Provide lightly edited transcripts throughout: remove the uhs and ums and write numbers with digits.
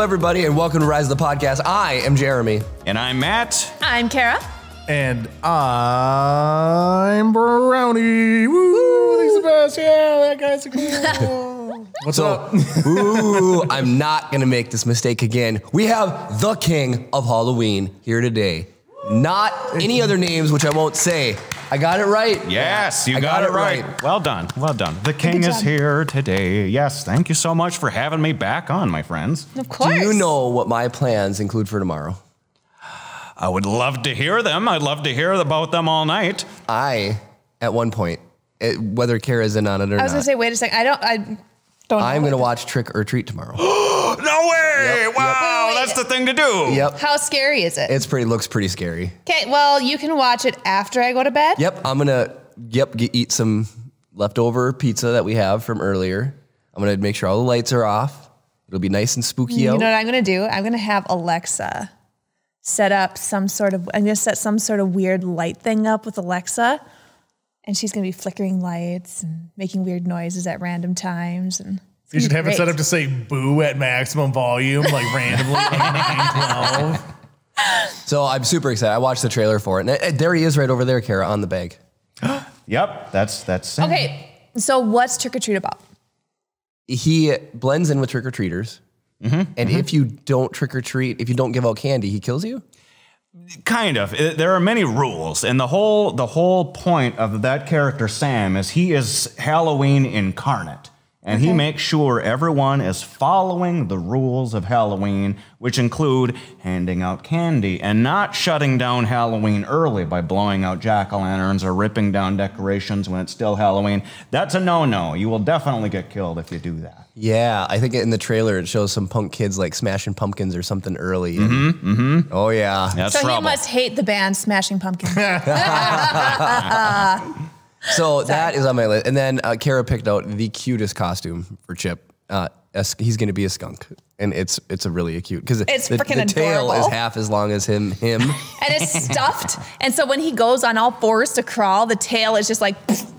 everybody, and welcome to Rise of the Podcast. I am Jeremy. And I'm Matt. I'm Kara. And I'm Brownie. Woo! He's the best. Yeah, that guy's so cool. What's up? Ooh, I'm not going to make this mistake again. We have the king of Halloween here today. Not any other names, which I won't say. I got it right. Yes, you got it right. Well done. Well done. The king is here today. Yes, thank you so much for having me back on, my friends. Of course. Do you know what my plans include for tomorrow? I would love to hear them. I'd love to hear about them all night. At one point, whether Kara's in on it or not. I was going to say, wait a second. I don't know. I'm going to watch Trick or Treat tomorrow. No way! Yep, Wow, yep. that's the thing to do. Yep. How scary is it? Looks pretty scary. Okay, well, you can watch it after I go to bed. Yep, I'm going to eat some leftover pizza that we have from earlier. I'm going to make sure all the lights are off. It'll be nice and spooky out. You know what I'm going to do? I'm going to have Alexa set up I'm going to set some sort of weird light thing up with Alexa, and she's going to be flickering lights and making weird noises at random times. And you should have it set up to say boo at maximum volume, like randomly. Like 9, 12. So I'm super excited. I watched the trailer for it. And there he is right over there, Kara, on the bag. Yep, that's okay, so what's Trick or Treat about? He blends in with trick-or-treaters. And if you don't trick-or-treat, if you don't give out candy, he kills you? Kind of. There are many rules, and the whole point of that character, Sam, is he is Halloween incarnate. And he makes sure everyone is following the rules of Halloween, which include handing out candy and not shutting down Halloween early by blowing out jack-o'-lanterns or ripping down decorations when it's still Halloween. That's a no-no. You will definitely get killed if you do that. Yeah, I think in the trailer it shows some punk kids like smashing pumpkins or something early. Oh, yeah. That's So trouble. he must hate the band Smashing Pumpkins. So that is on my list. And then Kara picked out the cutest costume for Chip. He's going to be a skunk. And it's a really cute, because the tail is half as long as him. And it's stuffed. And so when he goes on all fours to crawl, the tail is just like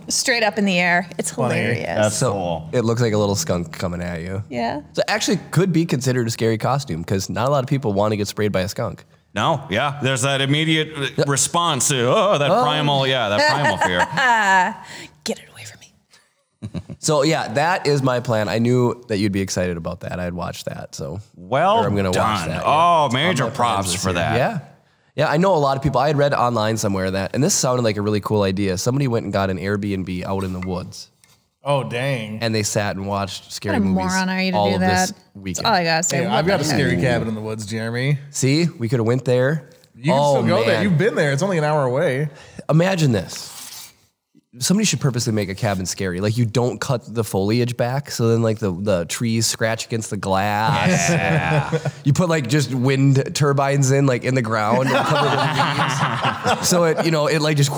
straight up in the air. It's hilarious. That's cool. It looks like a little skunk coming at you. Yeah. So it actually could be considered a scary costume, because not a lot of people want to get sprayed by a skunk. No, yeah. There's that immediate response to, primal fear. Get it away from me. So yeah, that is my plan. I knew that you'd be excited about that. I'd watch that. So I'm gonna done. watch that. Oh, major props for that. Yeah. Yeah, I know a lot of people. I had read online somewhere that, and this sounded like a really cool idea. Somebody went and got an Airbnb out in the woods. Oh, dang. And they sat and watched scary What a movies moron are you to all do of that? this weekend. That's all I gotta say. Hey, I've got a scary cabin in the woods, Jeremy. See, we could have went there. You can still go there. You've been there. It's only an hour away. Imagine this. Somebody should purposely make a cabin scary. Like, you don't cut the foliage back, so then like the trees scratch against the glass. Yeah. You put like just wind turbines in the ground and cover the leaves. So it like just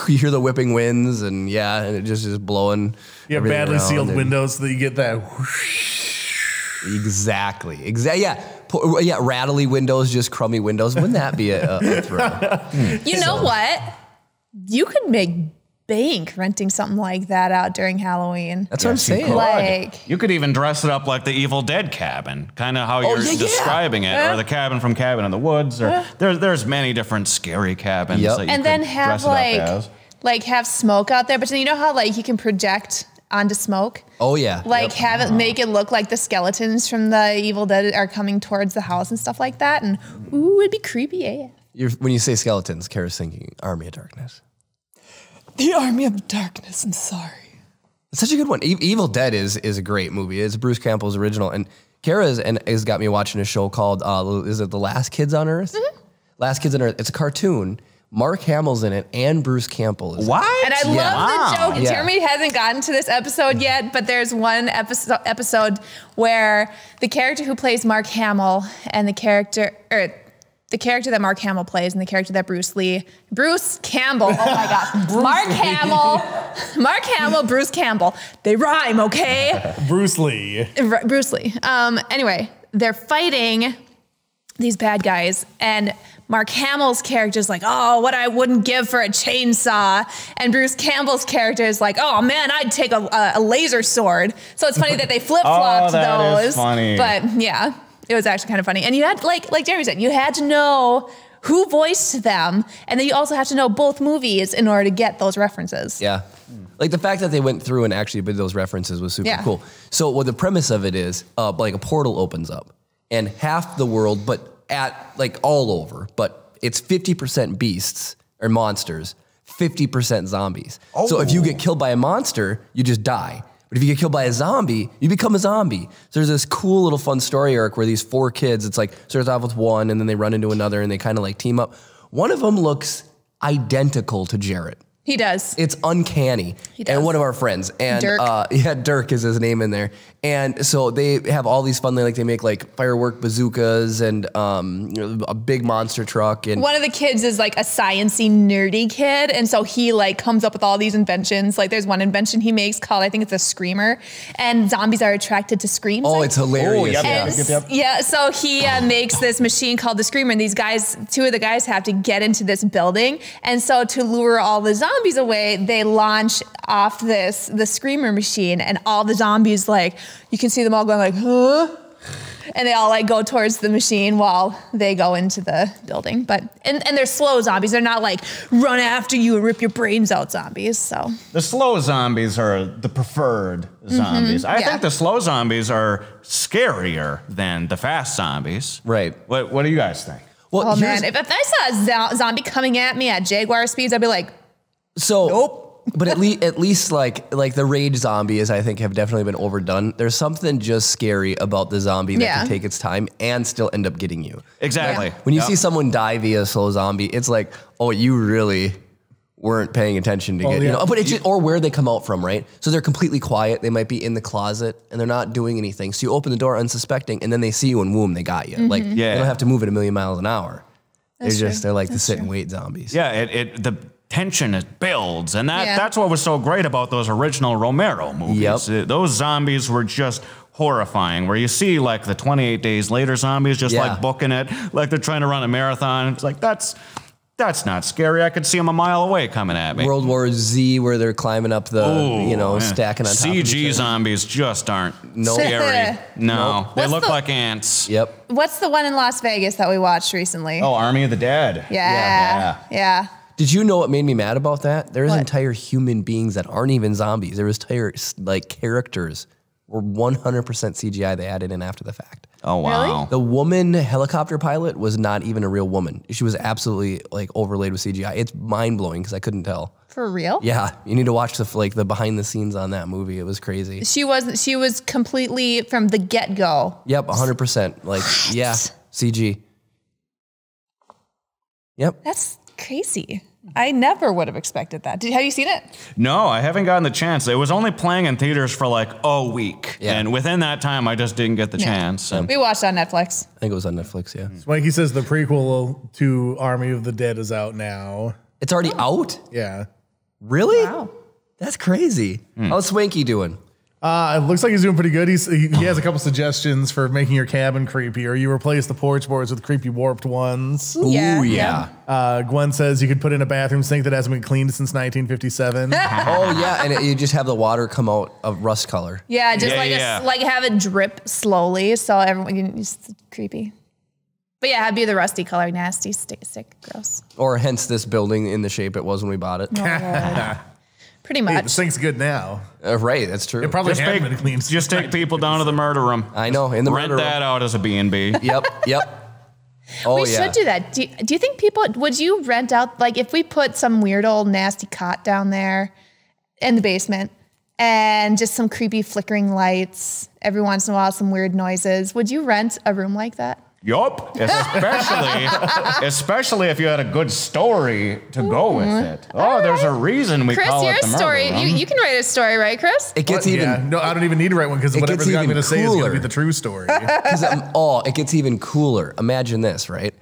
you hear the whipping winds and it just is blowing. You have badly sealed windows so that you get that whoosh. Exactly. Yeah, rattly windows, just crummy windows. Wouldn't that be a thrill? You know what? You could make bank renting something like that out during Halloween. That's what I'm saying. Like, you could even dress it up like the Evil Dead cabin, kind of how you're describing it, or the cabin from Cabin in the Woods, or there's many different scary cabins that you and could then have dress it up as. have smoke out there, but you know how like you can project onto smoke? Oh yeah. Have it make it look like the skeletons from the Evil Dead are coming towards the house and stuff like that, and ooh, it'd be creepy AF. When you say skeletons, Kara's thinking Army of Darkness. The Army of Darkness, I'm sorry. It's such a good one. Evil Dead is a great movie. It's Bruce Campbell's original. And Kara has got me watching a show called, is it The Last Kids on Earth? Last Kids on Earth. It's a cartoon. Mark Hamill's in it and Bruce Campbell is What? And I love the joke. Yeah. Jeremy hasn't gotten to this episode yet, but there's one episode where the character who plays Mark Hamill and the character that Mark Hamill plays and the character that Bruce Campbell, oh my gosh, Mark Hamill, Bruce Campbell, they rhyme, okay? Bruce Lee. Anyway, they're fighting these bad guys, and Mark Hamill's character is like, oh, what I wouldn't give for a chainsaw. And Bruce Campbell's character is like, oh man, I'd take a laser sword. So it's funny that they flip-flopped that those. is funny. But yeah. It was actually kind of funny. And you had, like Jeremy said, you had to know who voiced them, and then you also have to know both movies in order to get those references. Yeah. Like the fact that they went through and actually did those references was super cool. So what the premise of it is, like a portal opens up and half the world, but at like all over, but it's 50% beasts or monsters, 50% zombies. Oh. So if you get killed by a monster, you just die. But if you get killed by a zombie, you become a zombie. So there's this cool little fun story arc where these 4 kids, it's like starts off with one and then they run into another and they kind of like team up. One of them looks identical to Jarrett. He does. It's uncanny. He does. And one of our friends. And Dirk. Dirk is his name in there. And so they have all these fun, like they make like firework bazookas and a big monster truck. And one of the kids is like a sciencey nerdy kid. And so he like comes up with all these inventions. Like there's one invention he makes called, I think it's a screamer. And zombies are attracted to screams. Oh, it's hilarious. Yeah, so he makes this machine called the screamer. And these guys, 2 of the guys have to get into this building. And so to lure all the zombies away, they launch off the screamer machine, and all the zombies, like, you can see them all going like, huh? And they all like go towards the machine while they go into the building. But and they're slow zombies. They're not like run after you and rip your brains out zombies. So the slow zombies are the preferred zombies. I think the slow zombies are scarier than the fast zombies. Right. What do you guys think? Well, oh man, if I saw a zombie coming at me at jaguar speeds, I'd be like, so nope. But at least like the rage zombies, I think, have definitely been overdone. There's something just scary about the zombie that can take its time and still end up getting you. Exactly. When you see someone die via a slow zombie, it's like, oh, you really weren't paying attention to get, you know, but it's just, or where they come out from, right? So they're completely quiet. They might be in the closet and they're not doing anything. So you open the door unsuspecting and then they see you and boom, they got you. Like, they don't have to move at 1,000,000 miles an hour. They're like the sit and wait zombies. Yeah, the tension builds, and that's what was so great about those original Romero movies. Those zombies were just horrifying, where you see like the 28 Days Later zombies just like booking it, like they're trying to run a marathon. It's like, that's not scary. I could see them a mile away coming at me. World War Z, where they're climbing up the, stacking on top of CG zombies just aren't scary. No, they look like ants. Yep. What's the one in Las Vegas that we watched recently? Oh, Army of the Dead. Yeah. Did you know what made me mad about that? There's entire human beings that aren't even zombies. There was entire like characters were 100% CGI they added in after the fact. Oh, wow. Really? The woman helicopter pilot was not even a real woman. She was absolutely like overlaid with CGI. It's mind blowing because I couldn't tell. For real? Yeah, you need to watch the behind the scenes on that movie. It was crazy. She was completely from the get go. Yep, 100%. Like CG. Yep. That's crazy. I never would have expected that. Have you seen it? No, I haven't gotten the chance. It was only playing in theaters for like a week. Yeah. And within that time, I just didn't get the chance. And we watched it on Netflix. I think it was on Netflix, yeah. Mikey says the prequel to Army of the Dead is out now. It's already out? Yeah. Really? Wow. That's crazy. How's Swanky doing? It looks like he's doing pretty good. He has a couple suggestions for making your cabin creepier. You replace the porch boards with creepy warped ones. Ooh, yeah. Gwen says you could put in a bathroom sink that hasn't been cleaned since 1957. Oh, yeah, and you just have the water come out of rust color. Yeah, just like have it drip slowly so everyone it's creepy. But yeah, it'd be the rusty color, nasty, sick, gross. Or hence this building in the shape it was when we bought it. Pretty much. Hey, the sink's good now. Right, that's true. It probably hasn't been cleaned. Just take people down to the murder room. I know, in the Rent murder room. that out as a B&B. Yep. Oh, we should do that. Do you think people, would you rent out, like if we put some weird old nasty cot down there in the basement and just some creepy flickering lights, every once in a while some weird noises, would you rent a room like that? Yup, especially if you had a good story to go with it. Oh, there's a reason we call it the murder story. room. You can write a story, right, Chris? It gets even. No, I don't even need to write one because whatever I'm going to say is going to be the true story. It gets even cooler. Imagine this, right?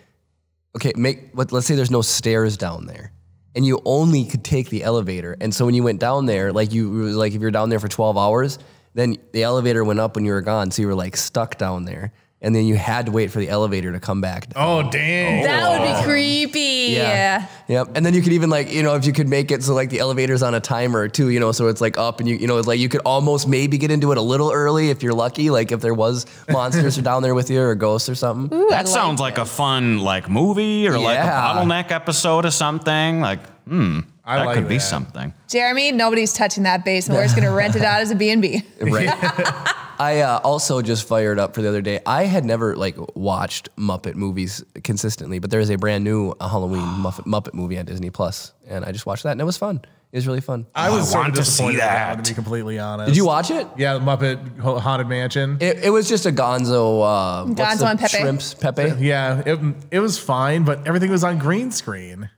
Okay, let's say there's no stairs down there, and you only could take the elevator. And so when you went down there, if you're down there for 12 hours, then the elevator went up when you were gone, so you were like stuck down there. and then you had to wait for the elevator to come back down. Oh, dang. That would be creepy. Yeah. Yep. And then you could even like, you know, if you could make it so like the elevator's on a timer too, you know, so it's like up and you know, it's like you could almost maybe get into it a little early if you're lucky, like if there was monsters are down there with you or ghosts or something. Ooh, That sounds like a fun like movie or like a Yeah. bottleneck episode or something. Like, that like could be that. something. Jeremy, nobody's touching that basement. We're just going to rent it out as a B&B. Right. I also just fired up for the other day. I had never like watched Muppet movies consistently, but there's a brand new Halloween Muppet movie on Disney Plus, and I just watched that, and it was fun. It was really fun. I was sort of want to see disappointed with that, that. to be completely honest. Did you watch it? Yeah, the Muppet Haunted Mansion. It was just a Gonzo. What's Gonzo the and Pepe. Shrimps, Pepe. Yeah, it was fine, but everything was on green screen.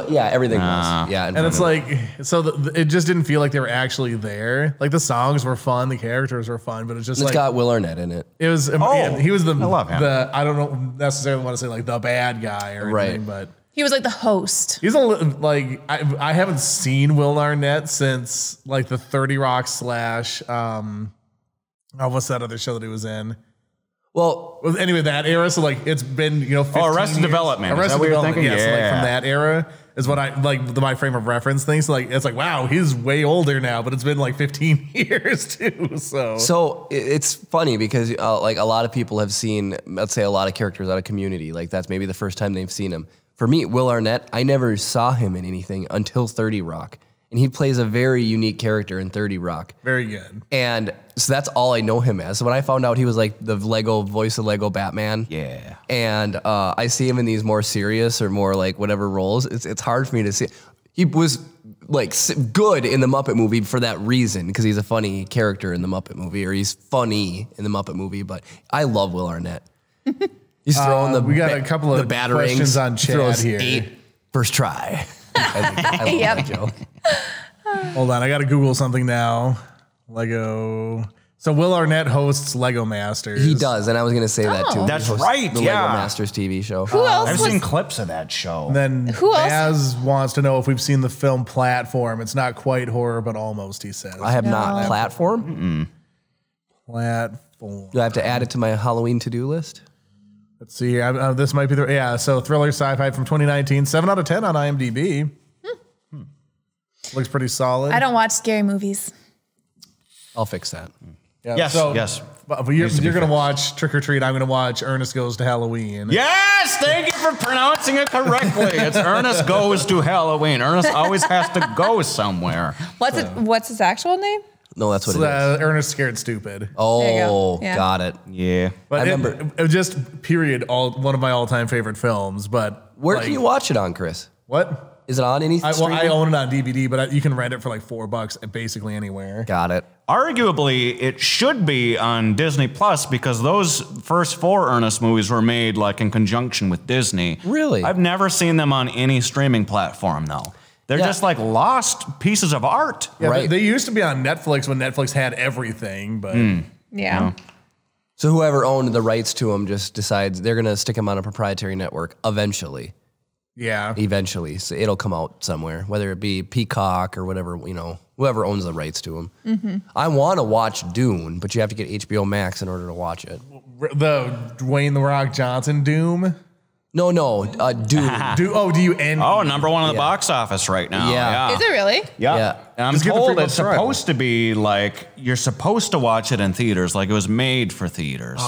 Yeah, everything was. Yeah, And it's like, so it just didn't feel like they were actually there. Like the songs were fun, the characters were fun, but it's just it's like, got Will Arnett in it. it was, yeah, he was I love him. I don't know necessarily want to say like the bad guy or Right. anything, but He was like the host. he's like, I haven't seen Will Arnett since like the 30 Rock / what's that other show that he was in? Well, Anyway, that era. So like, it's been 15 Arrested years. Development. Is Arrested that what you're Development. thinking? Yeah. So like Yeah. from that era is what I like my frame of reference thing. So like, it's like, wow, he's way older now, but it's been like 15 years too. So it's funny because like a lot of people have seen, let's say, a lot of characters out of Community. Like that's maybe the first time they've seen him. For me, Will Arnett, I never saw him in anything until 30 Rock. And he plays a very unique character in 30 Rock. very good. And so that's all I know him as. So when I found out he was like the voice of Lego Batman. Yeah. And I see him in these more serious or more like whatever roles. It's hard for me to see. He was like good in the Muppet movie for that reason, because he's a funny character in the Muppet movie, or he's funny in the Muppet movie. But I love Will Arnett. He's throwing we got a couple of questions on chat throws here. 8 first try. I love Yep. that joke. Hold on, I got to Google something now. Lego. So Will Arnett hosts Lego Masters. He does, and I was going to say that too. He That's hosts right, The yeah. Lego Masters TV show. Who else I've was seen clips of that show. Then Who else? Baz wants to know if we've seen the film Platform. It's not quite horror, but almost, he says. I have not. Platform? Platform. Do I have to add it to my Halloween to-do list? Let's see here. This might be so thriller sci-fi from 2019. 7 out of 10 on IMDb. Looks pretty solid. I don't watch scary movies. I'll fix that. Yeah, Yes, yes. But you're going to watch Trick or Treat. I'm going to watch Ernest Goes to Halloween. Yes, thank you for pronouncing it correctly. It's Ernest Goes to Halloween. Ernest always has to go somewhere. What's his actual name? No, that's what it is. Ernest Scared Stupid. There you Oh, go. Yeah. got it. Yeah. But I remember- it just period one of my all-time favorite films. But Where like, can you watch it on, Chris? What? Is it on any I streaming? own it on DVD, but you can rent it for like $4 basically anywhere. Got it. Arguably, it should be on Disney Plus because those first 4 Ernest movies were made like in conjunction with Disney. Really? I've never seen them on any streaming platform though. They're Yeah. just like lost pieces of art. Yeah, Right. they used to be on Netflix when Netflix had everything, but Yeah. So whoever owned the rights to them just decides they're going to stick them on a proprietary network eventually. yeah. Eventually. So it'll come out somewhere, whether it be Peacock or whatever, whoever owns the rights to them. I want to watch Dune, but you have to get HBO Max in order to watch it. The Dwayne The Rock Johnson Doom. No, Dune. Do you end? Oh, number 1 on the box office right now. Yeah. Is it really? Yeah. Yeah. And I'm Just get the told free it's month trial. supposed to be like, you're supposed to watch it in theaters, like it was made for theaters.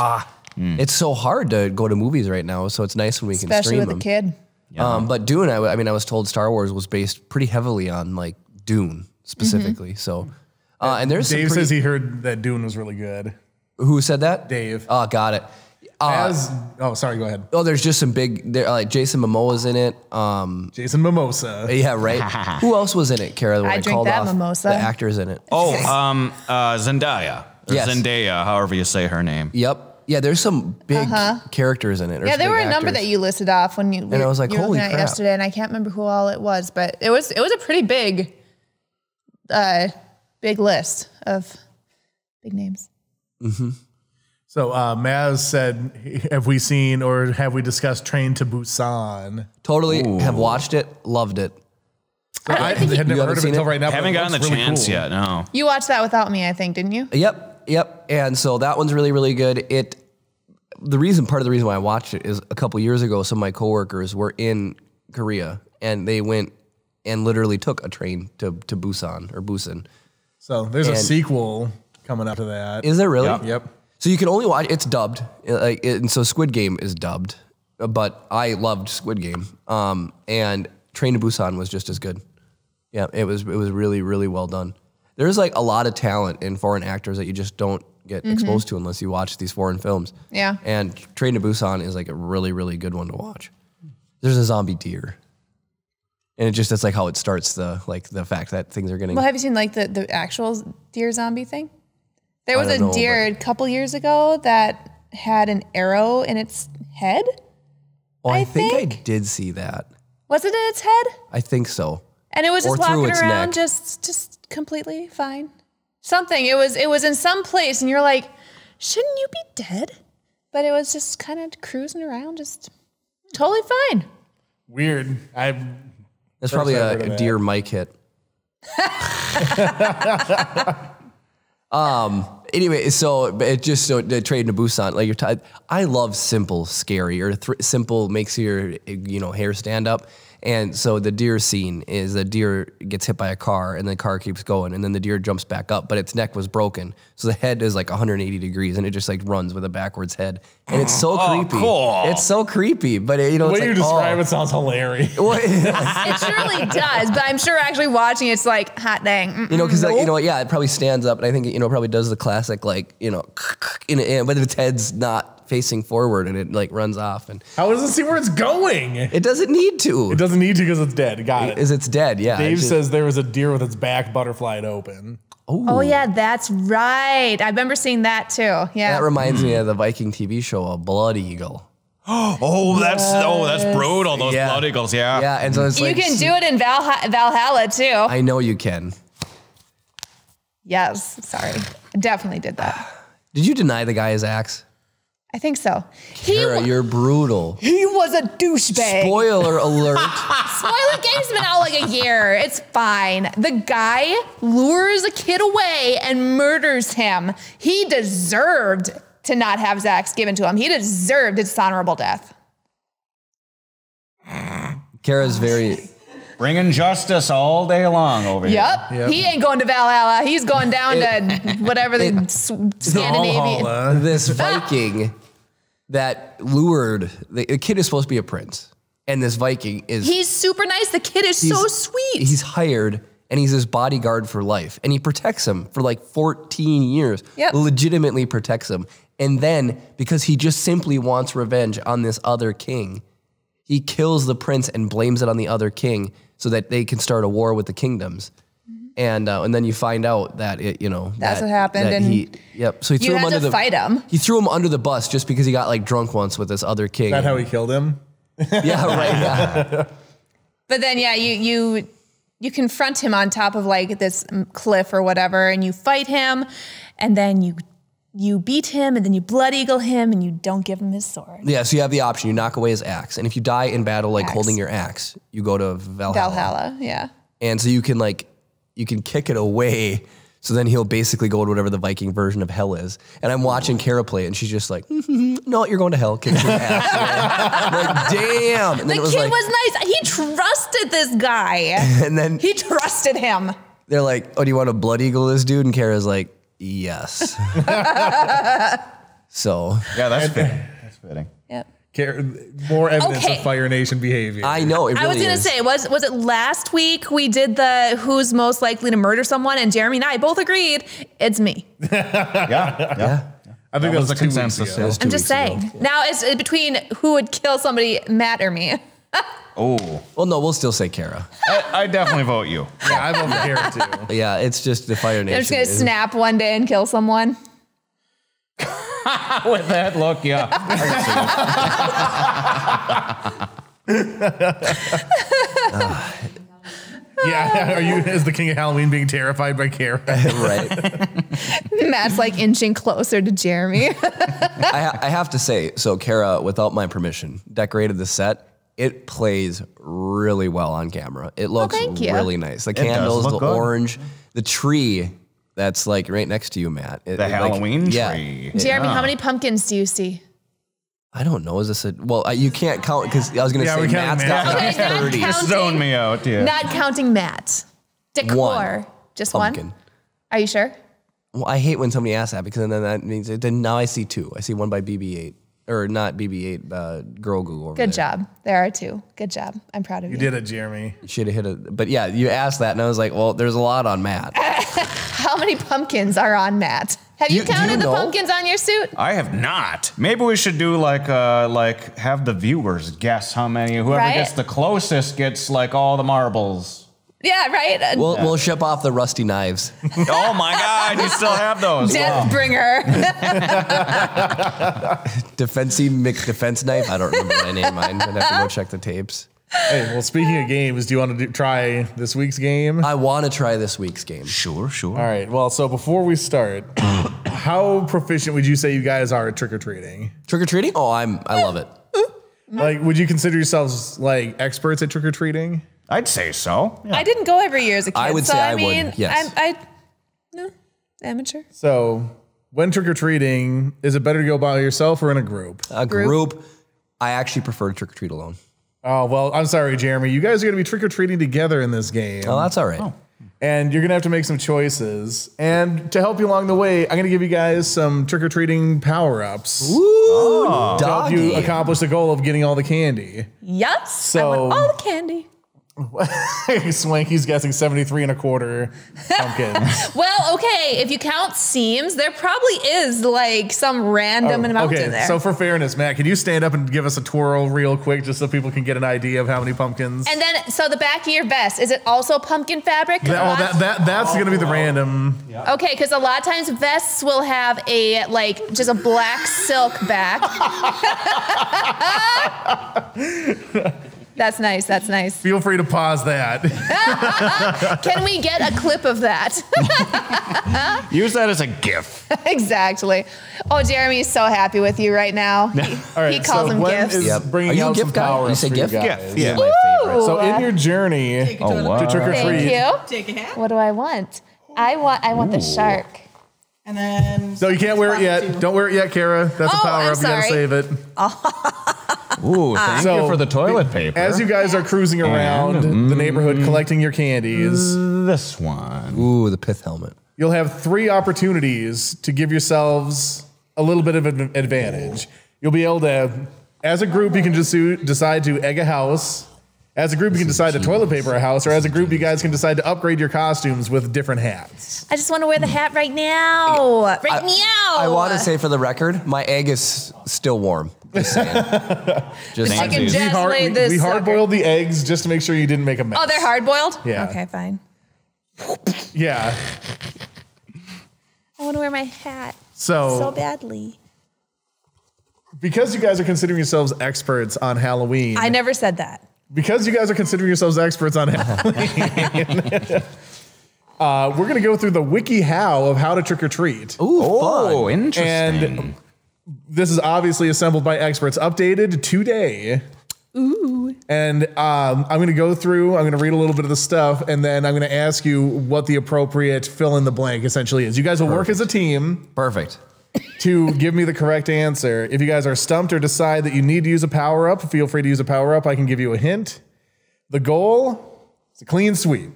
It's so hard to go to movies right now, so it's nice when we can Especially stream with them. a kid. But Dune, I was told Star Wars was based pretty heavily on like Dune specifically. So, and there's some Dave pretty- says he heard that Dune was really good. who said that? Dave. Oh, got it. Sorry, go ahead. There's just some big, like Jason Momoa's in it. Jason Mimosa. Yeah, right. Who else was in it, Kara? When I drink called that off mimosa. the actors in it. Zendaya. Or Yes. Zendaya, however you say her name. Yep. Yeah, there's some big characters in it. or Yeah, some there were big a number actors. that you listed off when you. I was like, you were holy looking at it crap. yesterday, and I can't remember who all it was, but it was a pretty big, big list of big names. So Maz said, have we seen or have we discussed Train to Busan? Totally have watched it, loved it. I had never haven't heard of it seen until it? right now. but Haven't it gotten the looks really chance cool. yet, no. You watched that without me, I think, didn't you? Yep. And so that one's really, really good. part of the reason why I watched it is a couple years ago, some of my coworkers were in Korea and they went and literally took a train to Busan. So there's a sequel coming up to that. Is there really? Yep. So you can only watch, it's dubbed. And so Squid Game is dubbed, but I loved Squid Game. And Train to Busan was just as good. Yeah, it was really, really well done. There's like a lot of talent in foreign actors that you just don't get exposed to unless you watch these foreign films. Yeah. And Train to Busan is like a really, really good one to watch. There's a zombie deer. And that's like how it starts, the fact that things are getting... Well, have you seen like the actual deer zombie thing? There was a deer a couple years ago that had an arrow in its head. Oh, I think I did see that. Was it in its head? I think so. And it was just walking around neck. just completely fine. Something. It was in some place and you're like, shouldn't you be dead? But it was just kind of cruising around, just totally fine. Weird. That's probably a deer mic hit. Anyway, so the Train to Busan, like I love simple, scary, or simple makes your hair stand up. And so the deer scene is the deer gets hit by a car and the car keeps going and then the deer jumps back up, but its neck was broken. So the head is like 180 degrees and it just like runs with a backwards head. And it's so creepy. Cool. It's so creepy, but the way you describe it sounds hilarious. It surely does, but I'm sure actually watching it's like hot dang. Because it probably stands up and I think it probably does the classic but its head's not facing forward and it like runs off. And how does it see where it's going? It doesn't need to. It doesn't need to because it's dead. Got it. It's dead, yeah. Dave says there was a deer with its back butterflied open. Oh yeah, that's right. I remember seeing that too. Yeah. That reminds me of the Viking TV show, A Blood Eagle. That's brutal. Those blood eagles, yeah. Yeah, and so it's you can do it in Valhalla too. I know you can. Yes, sorry. I definitely did that. Did you deny the guy his axe? I think so. Kara, you're brutal. He was a douchebag. Spoiler alert. Spoiler game's been out like a year. It's fine. The guy lures a kid away and murders him. He deserved to not have his axe given to him. He deserved a dishonorable death. Kara's very... Bringing justice all day long over here. Yep. He ain't going to Valhalla. He's going down to whatever the Scandinavian... This Viking that lured... The kid is supposed to be a prince. And this Viking is... He's super nice. The kid is so sweet. He's hired and he's his bodyguard for life. And he protects him for like 14 years. Yep. Legitimately protects him. And then, because he just simply wants revenge on this other king, he kills the prince and blames it on the other king so that they can start a war with the kingdoms. And then you find out that that's what happened. So he threw him under the fight him. He threw him under the bus just because he got like drunk once with this other king. Is that how he killed him? Yeah, right. Yeah. But then you confront him on top of like this cliff or whatever, and you fight him, and then you beat him, and then you blood eagle him, and you don't give him his sword. Yeah, so you have the option. You knock away his axe. And if you die in battle, like holding your axe, you go to Valhalla. Yeah. And so you can kick it away. So then he'll basically go to whatever the Viking version of hell is. And I'm watching Kara play it, and she's just like, no, you're going to hell. Kick your axe. Like, damn. And the kid was nice. He trusted this guy. And then he trusted him. They're like, oh, do you want to blood eagle this dude? And Kara's like, yes. So yeah, that's fitting. That's fitting. Yep. More evidence of Fire Nation behavior. I know. It really I was gonna say, was it last week we did the who's most likely to murder someone, and Jeremy and I both agreed it's me. Yeah. I think that was a consensus. I'm just saying. Now it's between who would kill somebody, Matt or me. Oh. Well, no, we'll still say Kara. I definitely vote you. Yeah, I vote for Kara too. Yeah, it's just the Fire Nation. I'm just gonna snap one day and kill someone. With that look, yeah. Yeah, are you as the king of Halloween being terrified by Kara? Right. Matt's like inching closer to Jeremy. I have to say, so Kara, without my permission, decorated the set. It plays really well on camera. It looks really nice. The candles, the orange, the tree that's like right next to you, Matt. The Halloween tree. Jeremy, how many pumpkins do you see? I don't know. Is this a you can't count because I was going to say Matt's got Okay, not 30. counting. Zone me out, yeah. Not counting Matt. Decor. One. Just Pumpkin. one? Are you sure? Well, I hate when somebody asks that because then that means then now I see 2. I see one by BB-8 or not BB-8. Girl Goo over Good there. job. There are 2. Good job. I'm proud of you. You did it, Jeremy. You should have hit it. But yeah, you asked that and I was like, well, there's a lot on Matt. How many pumpkins are on Matt? Have you Do you counted the know? pumpkins on your suit? I have not. Maybe we should do like have the viewers guess how many. Whoever Right? gets the closest gets like all the marbles. Yeah, right? We'll ship off the rusty knives. Oh my God, you still have those. Deathbringer. Defensey McDefense knife. I don't remember what I named mine. I'd have to go check the tapes. Hey, well, speaking of games, do you want to try this week's game? I want to try this week's game. Sure. All right. Well, so before we start, how proficient would you say you guys are at trick-or-treating? Trick-or-treating? Oh, I love it. Like, would you consider yourselves like experts at trick-or-treating? I'd say so. Yeah. I didn't go every year as a kid. I would so say I mean, would, yes. No, amateur. So, when trick-or-treating, is it better to go by yourself or in a group? A group. I actually prefer to trick-or-treat alone. Oh, well, I'm sorry, Jeremy. You guys are going to be trick-or-treating together in this game. Oh, that's all right. And you're going to have to make some choices. And to help you along the way, I'm going to give you guys some trick-or-treating power-ups. Ooh, To help you doggy. accomplish the goal of getting all the candy. Yes. So- I want all the candy. Swanky's guessing 73 and a quarter pumpkins. Well, okay, if you count seams, there probably is like some random amount in there. So for fairness, Matt, can you stand up and give us a twirl real quick just so people can get an idea of how many pumpkins? And then, so the back of your vest, is it also pumpkin fabric? 'Cause a lot- That's going to be the random. Okay, because a lot of times vests will have a, like, just a black silk back. That's nice, that's nice. Feel free to pause that. Can we get a clip of that? Use that as a GIF. Exactly. Oh, Jeremy's so happy with you right now. He calls them Gwen gifts. is Yep. bringing Are you a out some gift guy? power You say for you gift? guys. GIF, yeah. My favorite. So in your journey Oh, wow. to trick or Thank treat, you. Take a hat. What do I want? I want the shark. And then. so you can't wear it yet. Don't wear it yet, Kara. That's a Oh, power I'm up. You gotta sorry. save it. Ooh, thank So, you for the toilet paper. As you guys are cruising around the neighborhood collecting your candies, This one. Ooh, the pith helmet. you'll have 3 opportunities to give yourselves a little bit of an advantage. You'll be able to, as a group, you can just decide to egg a house. As a group, you can decide to toilet paper a house, or as a group, you guys can decide to upgrade your costumes with different hats. I just want to wear the hat right now. Right now. I want to say for the record, my egg is still warm. Just saying. Just I can saying. just lay this we sucker. hard-boiled the eggs just to make sure you didn't make a mess. Oh, they're hard boiled? Yeah. Okay, fine. Yeah. I want to wear my hat So, so badly. because you guys are considering yourselves experts on Halloween, I never said that. because you guys are considering yourselves experts on Halloween, we're going to go through the Wikihow of how to trick or treat. Ooh, Oh, fun. interesting. And this is obviously assembled by experts, updated today. Ooh. And I'm going to go through, I'm going to read a little bit of the stuff, and then I'm going to ask you what the appropriate fill in the blank essentially is. You guys will work as a team Perfect. to give me the correct answer. If you guys are stumped or decide that you need to use a power up, feel free to use a power up. I can give you a hint. The goal is a clean sweep.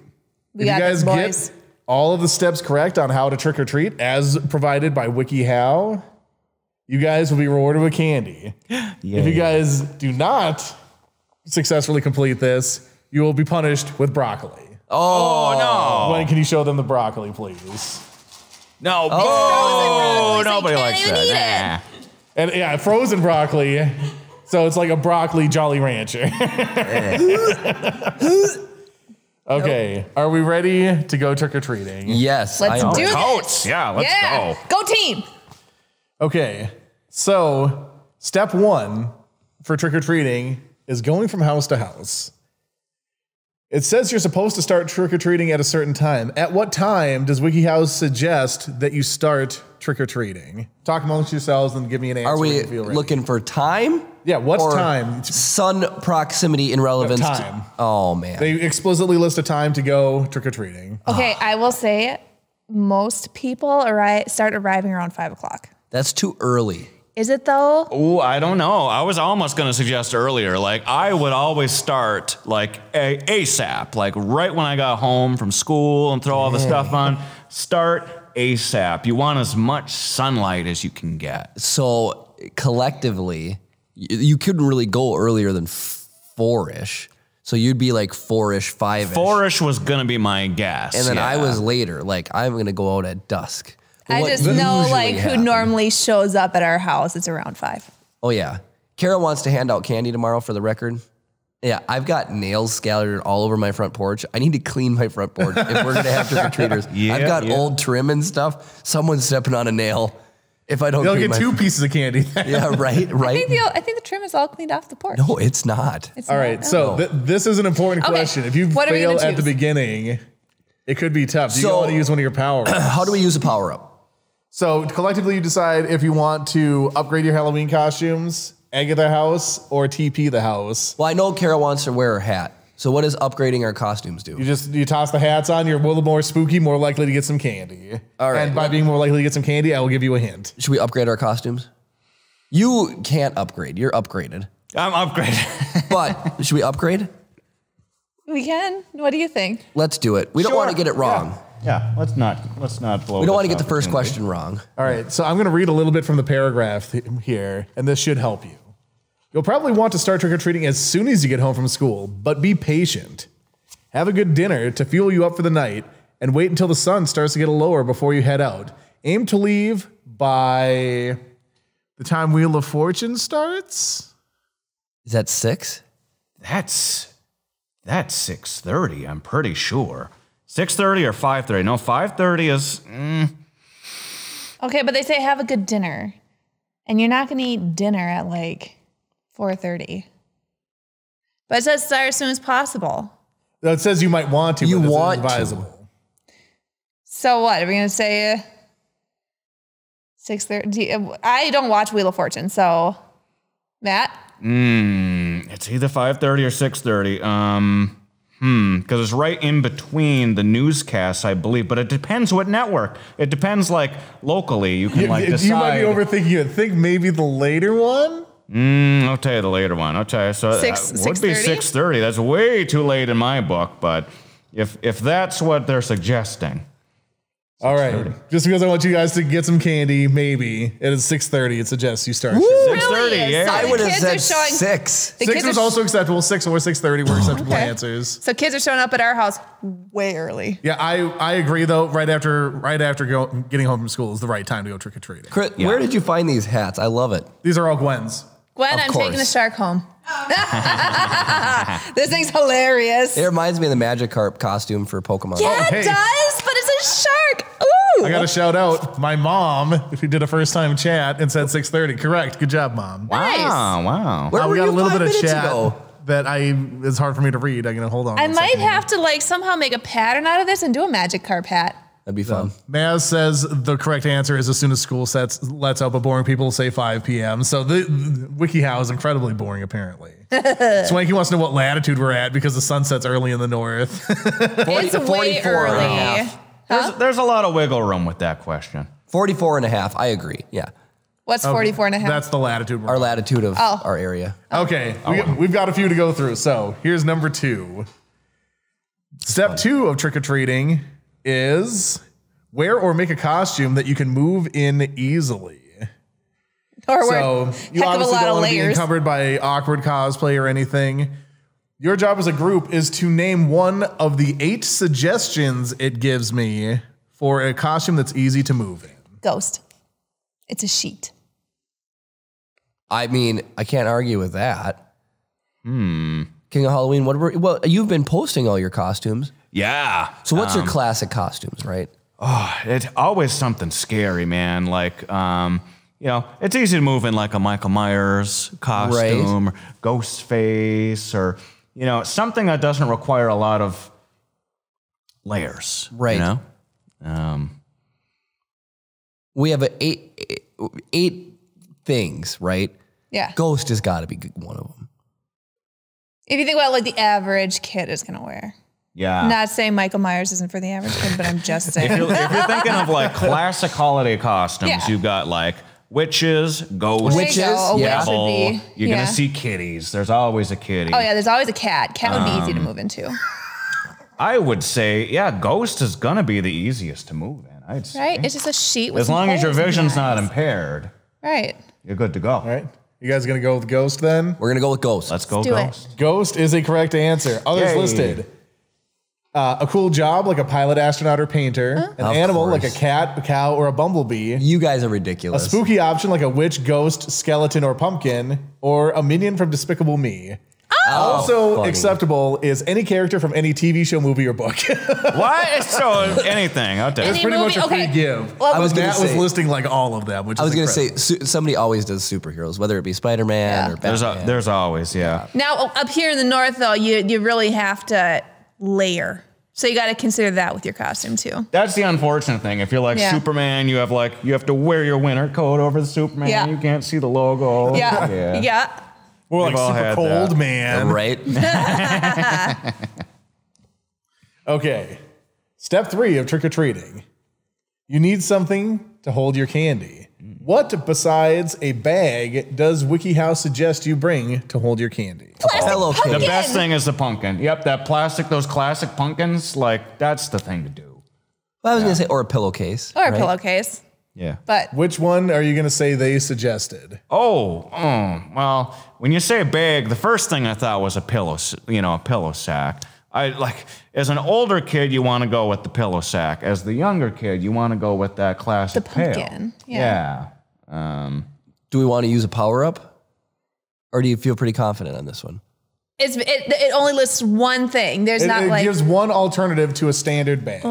We If you got guys this, get boys. all of the steps correct on how to trick or treat, as provided by Wikihow, you guys will be rewarded with candy. If you guys do not successfully complete this, you will be punished with broccoli. Oh, When can you show them the broccoli, please? no. No. frozen Oh, broccoli, so nobody you likes can't even that. And yeah, frozen broccoli. So it's like a broccoli Jolly Rancher. Okay, are we ready to go trick or treating? Yes. Let's I am. do this. Totes. Yeah, let's Yeah. go. Go team. Okay, so step 1 for trick or treating is going from house to house. It says you're supposed to start trick or treating at a certain time. At what time does Wikihow suggest that you start trick or treating? Talk amongst yourselves and give me an answer. Are when we you feel ready. looking for time? Yeah, what's Or time? Sun proximity and relevance. Time. Oh, man. They explicitly list a time to go trick or treating. Okay, I will say most people start arriving around 5 o'clock. That's too early. Is it though? Oh, I don't know. I was almost going to suggest earlier, like I would always start like ASAP, like right when I got home from school and throw all the stuff on, start ASAP. You want as much sunlight as you can get. So collectively, you couldn't really go earlier than 4-ish. So you'd be like 4-ish, 5-ish. 4-ish was going to be my guess. And then I was later. Like, I'm going to go out at dusk. But I what just know usually like who happens- normally shows up at our house. It's around 5. Oh, yeah. Kara wants to hand out candy tomorrow for the record. Yeah, I've got nails scattered all over my front porch. I need to clean my front porch if we're going to have trick-or-treaters. I've got old trim and stuff. Someone's stepping on a nail. If I don't They'll clean get 2 pieces of candy. Yeah, right. I think the trim is all cleaned off the porch. No, it's not. It's All not, right, no. so this is an important Okay. question. If you What are we fail gonna at the choose? beginning, it could be tough. Do you So- want to use one of your powers? How do we use a power-up? So collectively, you decide if you want to upgrade your Halloween costumes, egg the house, or TP the house. Well, I know Kara wants to wear her hat. So what does upgrading our costumes do? You toss the hats on. You're a little more spooky, more likely to get some candy. All right. And by being more likely to get some candy, I will give you a hint. Should we upgrade our costumes? You can't upgrade. You're upgraded. I'm upgraded. But should we upgrade? We can. What do you think? Let's do it. We don't want to get it wrong. Yeah, let's not blow. We don't want to this get the first opportunity. question wrong. All right, so I'm going to read a little bit from the paragraph here, and this should help you. You'll probably want to start trick-or-treating as soon as you get home from school, but be patient. Have a good dinner to fuel you up for the night, and wait until the sun starts to get lower before you head out. Aim to leave by the time Wheel of Fortune starts. Is that 6? That's 6:30. I'm pretty sure. 6:30 or 5:30? No, 5:30 is. Okay, but they say have a good dinner. And you're not going to eat dinner at like 4:30. But it says start as soon as possible. It says you might want to, You but this want is to. advisable. So what? Are we going to say 6:30? I don't watch Wheel of Fortune, so Matt? It's either 5:30 or 6:30. Because it's right in between the newscasts, I believe. But it depends what network. It depends, like, locally. You can, like, decide. You might be overthinking it. Think maybe the later one? I'll tell you the later one. Okay, so it would be 6:30? 6:30. That's way too late in my book. But if that's what they're suggesting. All right. Just because I want you guys to get some candy, maybe it is 6:30. It suggests you start. Really 6:30, is. yeah. So I the would have kids said are showing, 6. the 6 kids was are- also acceptable. 6 or 6:30 were acceptable Okay. answers. So kids are showing up at our house way early. Yeah, I agree though. Right after getting home from school is the right time to go trick or treating. Chris, where did you find these hats? I love it. These are all Gwen's. Gwen, Of I'm course. taking the shark home. This thing's hilarious. It reminds me of the Magikarp costume for Pokemon. Yeah, hey. it does, but it's a shark. Ooh. I got to shout out my mom who did a first time chat and said 6:30. Correct. Good job, mom. Nice. Wow. Where we were got a you little 5 bit of minutes chat ago? that it's hard for me to read. I'm gonna hold on. I one might second. have to like somehow make a pattern out of this and do a magic carp hat. That'd be fun. Maz says the correct answer is as soon as school lets out, but boring people say 5 p.m. So the Wikihow is incredibly boring, apparently. Swanky wants to know what latitude we're at because the sun sets early in the north. It's way 44 and a early. half. There's a lot of wiggle room with that question. 44 and a half. I agree. Yeah. What's 44 and a half? That's the latitude we're Our on. latitude of our area. Okay, we've got a few to go through. So here's number 2. Step 2 of trick-or-treating is wear or make a costume that you can move in easily. Or So you heck of a obviously lot don't of want to be layers. encumbered by awkward cosplay or anything. Your job as a group is to name one of the 8 suggestions it gives me for a costume that's easy to move in. Ghost. It's a sheet. I mean, I can't argue with that. King of Halloween, well, you've been posting all your costumes. Yeah. So what's your classic costumes, right? It's always something scary, man. Like, it's easy to move in like a Michael Myers costume or Ghostface or, something that doesn't require a lot of layers. Right. We have 8 things, right? Yeah. Ghost has got to be one of them. If you think about like the average kid is going to wear. Yeah. Not saying Michael Myers isn't for the average kid, but I'm just saying. If you're thinking of like classic holiday costumes, Yeah. you've got like Witches, ghosts, There you go. A witch would devil. be- You're yeah. gonna see kitties. There's always a kitty. Oh yeah, there's always a cat. Cat would be easy to move into. I would say, yeah, ghost is gonna be the easiest to move in. I'd say. Right? It's just a sheet with As some long as your holes in the vision's not eyes. impaired, Right. you're good to go. All right. You guys gonna go with Ghost then? We're gonna go with ghosts. Let's go do it. ghost. Ghost is a correct answer. Others Yay. listed. A cool job like a pilot, astronaut, or painter. An Of animal like a course. cat, a cow, or a bumblebee. You guys are A ridiculous. spooky option like a witch, ghost, skeleton, or pumpkin. Or a minion from Despicable Me. Also funny. acceptable is any character from any TV show, movie, or book. What? So anything out there. It's Any pretty movie? much a Okay. free give. Well, I was But gonna Matt was say- listing like all of them, which I was is gonna say incredible. somebody always does superheroes, whether it be Spider-Man Yeah. or Batman. There's always, yeah. Now up here in the north, though, you really have to layer. So you got to consider that with your costume too. That's the unfortunate thing. If you're like Yeah. Superman, you have to wear your winter coat over the Superman. Yeah. You can't see the logo. Yeah. Yeah. More like We've all super had cold, that. man. right? Okay. Step 3 of trick-or-treating. You need something to hold your candy. What besides a bag does Wikihow suggest you bring to hold your candy? Pillowcase. The best thing is the pumpkin. Yep, that plastic, those classic pumpkins, like that's the thing to do. I was gonna say, or a pillowcase. Or a right? pillowcase. Yeah. But Which one are you going to say they suggested? Well, when you say bag, the first thing I thought was a pillow, a pillow sack. As an older kid, you want to go with the pillow sack. As the younger kid, you want to go with that classic The pail. pumpkin, yeah. Do we want to use a power-up, or do you feel pretty confident on this one? it only lists one thing. There's not It like gives one alternative to a standard bag.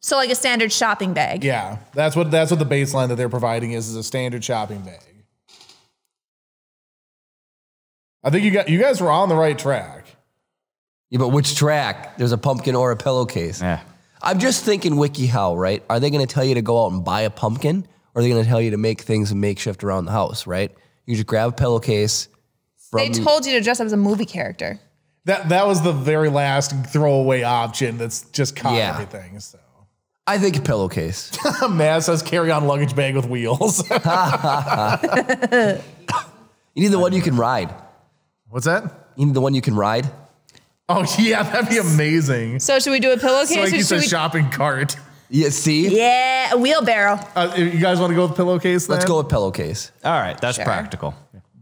so like a standard shopping bag. Yeah, that's what the baseline that they're providing is a standard shopping bag. I think you guys were on the right track. Yeah, but which track? There's a pumpkin or a pillowcase. Yeah. I'm just thinking WikiHow, right? Are they going to tell you to go out and buy a pumpkin, or are they going to tell you to make things makeshift around the house, right? You just grab a pillowcase. They told you to dress up as a movie character. That was the very last throwaway option that's just caught Yeah. everything. So I think a pillowcase. Matt says carry on luggage bag with wheels. You need the one you can ride. What's that? You need the one you can ride. Oh yeah, that'd be amazing. So should we do a pillowcase So like or you should said, we? shopping cart. Yeah, see? Yeah, a wheelbarrow. You guys want to go with pillowcase? Let's then? go with pillowcase. All right, that's Sure. practical.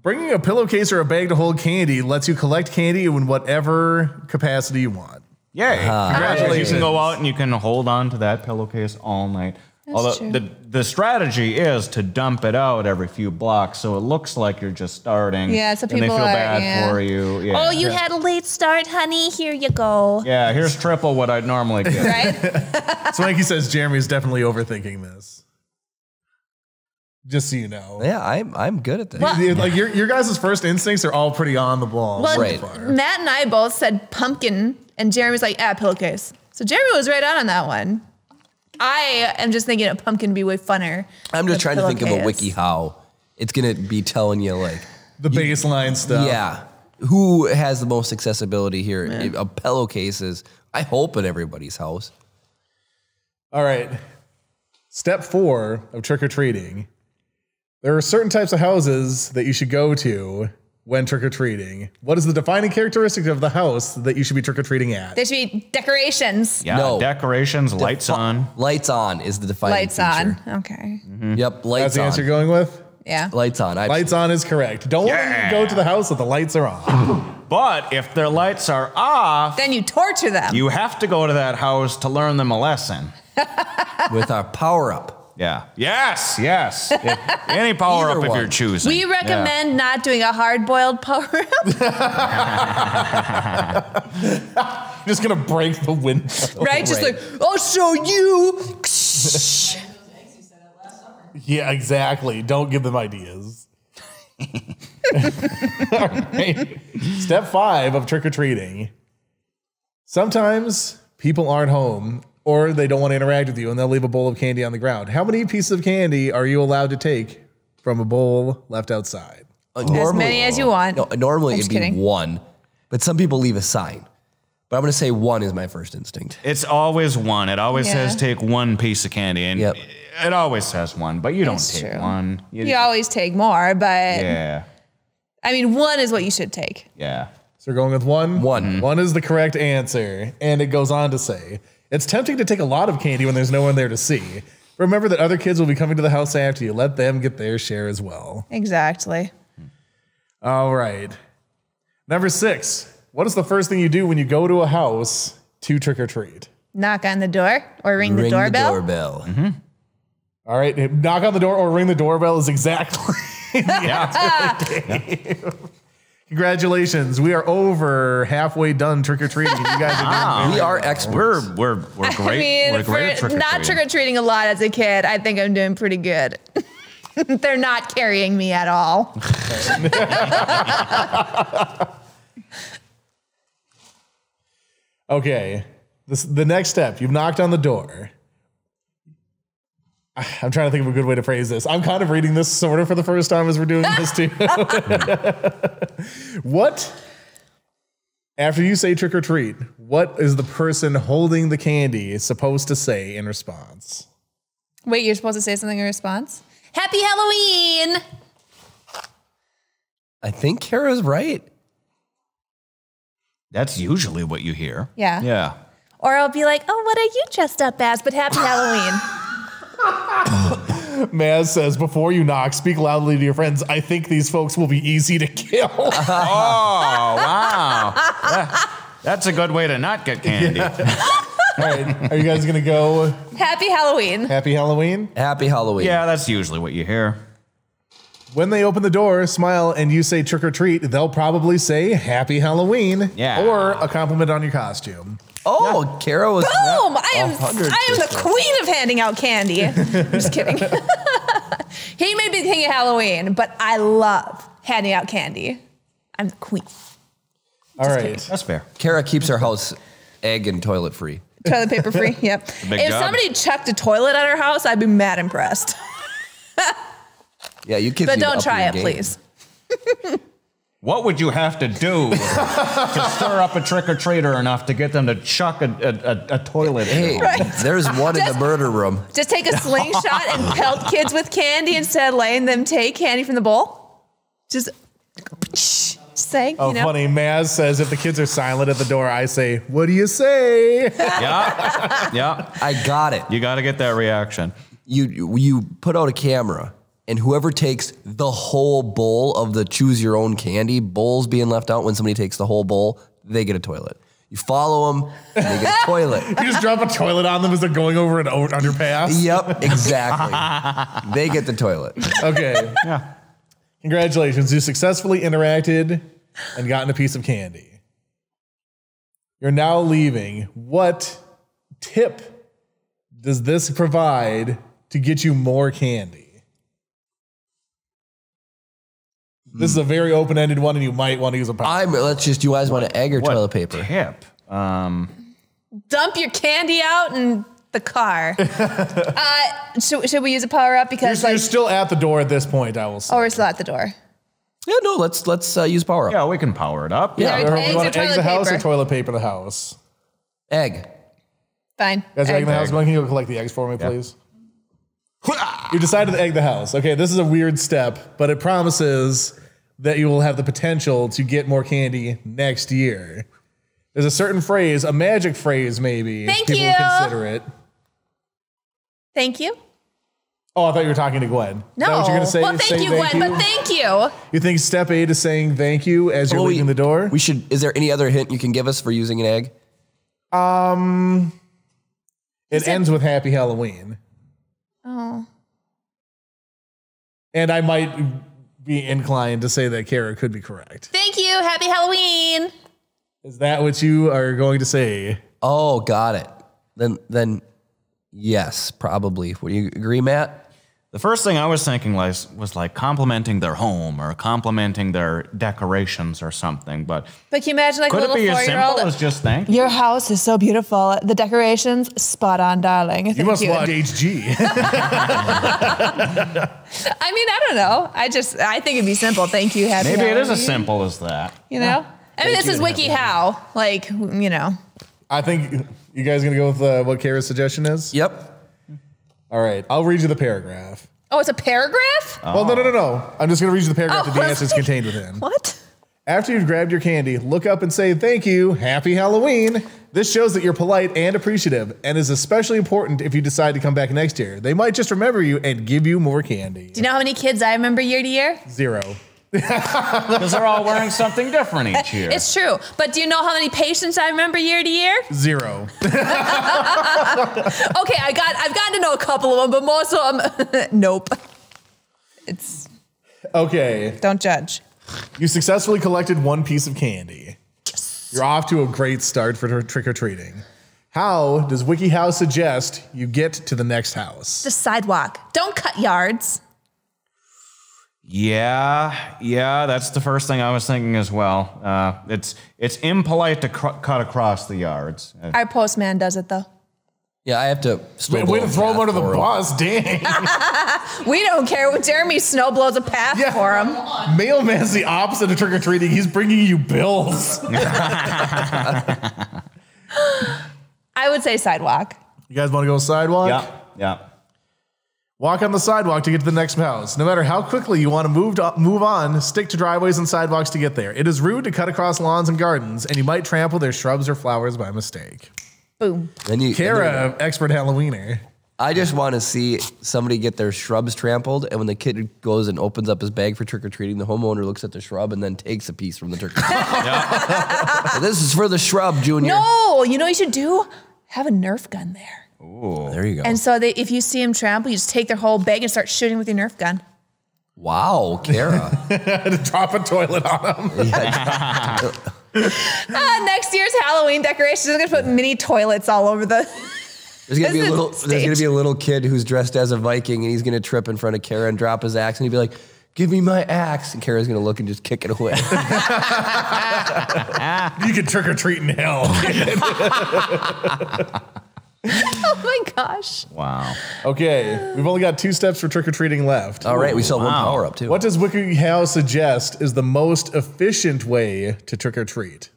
Bringing a pillowcase or a bag to hold candy lets you collect candy in whatever capacity you want. Yay. Congratulations. You can go out and you can hold on to that pillowcase all night. Although true. the strategy is to dump it out every few blocks so it looks like you're just starting. Yeah, so and they people feel are- bad yeah. for you. Yeah. Oh, you had a late start, honey. Here you go. Yeah, here's triple what I'd normally get. Right? So like he says, Jeremy's definitely overthinking this. Just so you know. Yeah, I'm good at this. Well- Like your guys' first instincts are all pretty on the ball. Well, so Right. far. Matt and I both said pumpkin, and Jeremy was like, pillowcase. So Jeremy was right on that one. I am just thinking a pumpkin would be way funner. I'm just than trying to think of a pillowcase. WikiHow. It's going to be telling you, like, The baseline stuff. yeah, who has the most accessibility here? A pillowcase is, I hope, at everybody's house. All right. Step 4 of trick-or-treating. There are certain types of houses that you should go to when trick-or-treating. What is the defining characteristic of the house that you should be trick-or-treating at? There should be decorations. Yeah, No. decorations, lights on. Lights on is the defining Lights on. feature. Okay. Yep, lights That's the on. answer you're going with? Yeah. Lights on. Lights on is correct. Don't want Yeah. to go to the house if the lights are on. But if their lights are off, Then you torture them. you have to go to that house to learn them a lesson. with our power-up. Yeah. Yes. Any power Either up if one. you're choosing. We recommend not doing a hard-boiled power-up. Just going to break the window. Right? Just Right. like, I'll show you. Yeah, exactly. Don't give them ideas. All right. Step 5 of trick-or-treating. Sometimes people aren't home or they don't want to interact with you and they'll leave a bowl of candy on the ground. How many pieces of candy are you allowed to take from a bowl left outside? As many as you want. No, normally I'm it'd just be kidding. one, but some people leave a sign. But I'm going to say one is my first instinct. It's always one. It always Yeah. says take one piece of candy. And Yep. It always says one, but you don't It's take true. one. You always take more, but Yeah. I mean, one is what you should take. Yeah. So we're going with one? One. One is the correct answer. And it goes on to say, it's tempting to take a lot of candy when there's no one there to see. Remember that other kids will be coming to the house after you. Let them get their share as well. Exactly. All right. Number 6. What is the first thing you do when you go to a house to trick or treat? Knock on the door or ring the doorbell. doorbell. All right. Knock on the door or ring the doorbell is exactly. Yeah. Congratulations. We are over halfway done trick or treating. You guys are doing We are experts. We're great. I mean, we're great at for trick-or-treating. not trick-or-treating a lot as a kid, I think I'm doing pretty good. They're not carrying me at all. Okay. The next step, you've knocked on the door. I'm trying to think of a good way to phrase this. I'm kind of reading this sort of for the first time as we're doing this too. What, after you say trick or treat, what is the person holding the candy supposed to say in response? Wait, you're supposed to say something in response? Happy Halloween! I think Kara's right. That's usually what you hear. Yeah. Yeah. Or I'll be like, oh, what are you dressed up as? But happy Halloween. Maz says, before you knock, speak loudly to your friends. I think these folks will be easy to kill. Oh, wow. That's a good way to not get candy. All right. Are you guys going to go Happy Halloween. Happy Halloween? Happy Halloween. Yeah, that's usually what you hear. When they open the door, smile, and you say trick or treat, they'll probably say Happy Halloween. Yeah. Or a compliment on your costume. Oh, Kara was. Boom! I am the 100%. queen of handing out candy. I'm just kidding. He may be the king of Halloween, but I love handing out candy. I'm the queen. All right. That's fair. Kara keeps her house egg and toilet free. Toilet paper free, yep. big If job. somebody chucked a toilet at our house, I'd be mad impressed. Yeah, you kids. But need to don't up try your it, game. please. What would you have to do to stir up a trick-or-treater enough to get them to chuck a toilet in? Hey, there's one in the murder room. Just take a slingshot and pelt kids with candy instead of letting them take candy from the bowl. Just saying, Oh, you know. funny. Maz says if the kids are silent at the door, I say, what do you say? Yeah. Yeah. I got it. You got to get that reaction. You put out a camera, and whoever takes the whole bowl of the choose your own candy, bowls being left out when somebody takes the whole bowl, they get a toilet. You follow them, they get a toilet. You just drop a toilet on them as they're going over an underpass. Yep, exactly. They get the toilet. Okay. Yeah. Congratulations. You successfully interacted and gotten a piece of candy. You're now leaving. What tip does this provide to get you more candy? This is a very open-ended one, and you might want to use a power. Let's just, you guys want to egg or toilet paper? Tip. Dump your candy out in the car. Should we use a power up because You're still at the door at this point, I will say. oh, we're still at the door. Yeah, no, let's use power up. Yeah, we can power it up. Yeah. Or Eggs you or want to egg toilet the house paper? or toilet paper the house? Egg. Fine. Guys, are egging the Egg. house. Can you go collect the eggs for me, please? You decided to egg the house. Okay, this is a weird step, but it promises that you will have the potential to get more candy next year. There's a certain phrase, a magic phrase maybe. Thank people you. would consider it. Thank you. Oh, I thought you were talking to Gwen. No. Is that what you're going to say? Well, thank you, Gwen, but thank you. You think step 8 is saying thank you as you're leaving the door? We should. Is there any other hint you can give us for using an egg? It ends with Happy Halloween. Oh. And I might be inclined to say that Kara could be correct. Thank you. Happy Halloween. Is that what you are going to say? Oh, got it. Then yes, probably. Would you agree, Matt? The first thing I was thinking was like complimenting their home or complimenting their decorations or something. But But can you imagine like a could it little be as simple 4-year-old? as just thank? Your house is so beautiful. The decorations, spot on, darling. You Thank must you. watch HG. I mean, I don't know. I think it'd be simple. Thank you. Happy Maybe it is Halloween. as simple as that. You know? I mean, this is Wikihow. Like, you know. I think you guys going to go with what Kara's suggestion is? Yep. All right, I'll read you the paragraph. Oh, it's a paragraph? Well, no. I'm just going to read you the paragraph that the answer is contained within. What? After you've grabbed your candy, look up and say, thank you, happy Halloween. This shows that you're polite and appreciative and is especially important if you decide to come back next year. They might just remember you and give you more candy. Do you know how many kids I remember year to year? 0. Because they're all wearing something different each year. It's true. But do you know how many patients I remember year to year? 0. Okay, I've gotten to know a couple of them, but most of them, nope. It's Okay. don't judge. You successfully collected 1 piece of candy. Yes. You're off to a great start for trick-or-treating. How does Wikihow suggest you get to the next house? The sidewalk. Don't cut yards. Yeah, that's the first thing I was thinking as well. It's impolite to cut across the yards. Our postman does it though. Yeah, I have to. Way to throw him under the bus, dang. We don't care. Jeremy snow blows a path for him. Mailman's the opposite of trick-or-treating. He's bringing you bills. I would say sidewalk. You guys want to go sidewalk? Yeah. Walk on the sidewalk to get to the next house. No matter how quickly you want to move on, stick to driveways and sidewalks to get there. It is rude to cut across lawns and gardens, and you might trample their shrubs or flowers by mistake. Boom. Kara, expert Halloweener. I just want to see somebody get their shrubs trampled, and when the kid goes and opens up his bag for trick-or-treating, the homeowner looks at the shrub and then takes a piece from the trick-or-treat. This is for the shrub, Junior. No, you know what you should do? Have a Nerf gun there. Ooh. There you go. And so if you see them trample, you just take their whole bag and start shooting with your Nerf gun. Wow, Kara. To drop a toilet on them. Next year's Halloween decorations are going to put mini toilets all over the... There's gonna be a little kid who's dressed as a Viking, and he's gonna trip in front of Kara and drop his axe, and he'd be like, "Give me my axe," and Kara's gonna look and just kick it away. You can trick or treat in hell. Oh my gosh! Wow. Okay, we've only got 2 steps for trick or treating left. All right, we still have 1 power up too. What does Wikihow suggest is the most efficient way to trick or treat?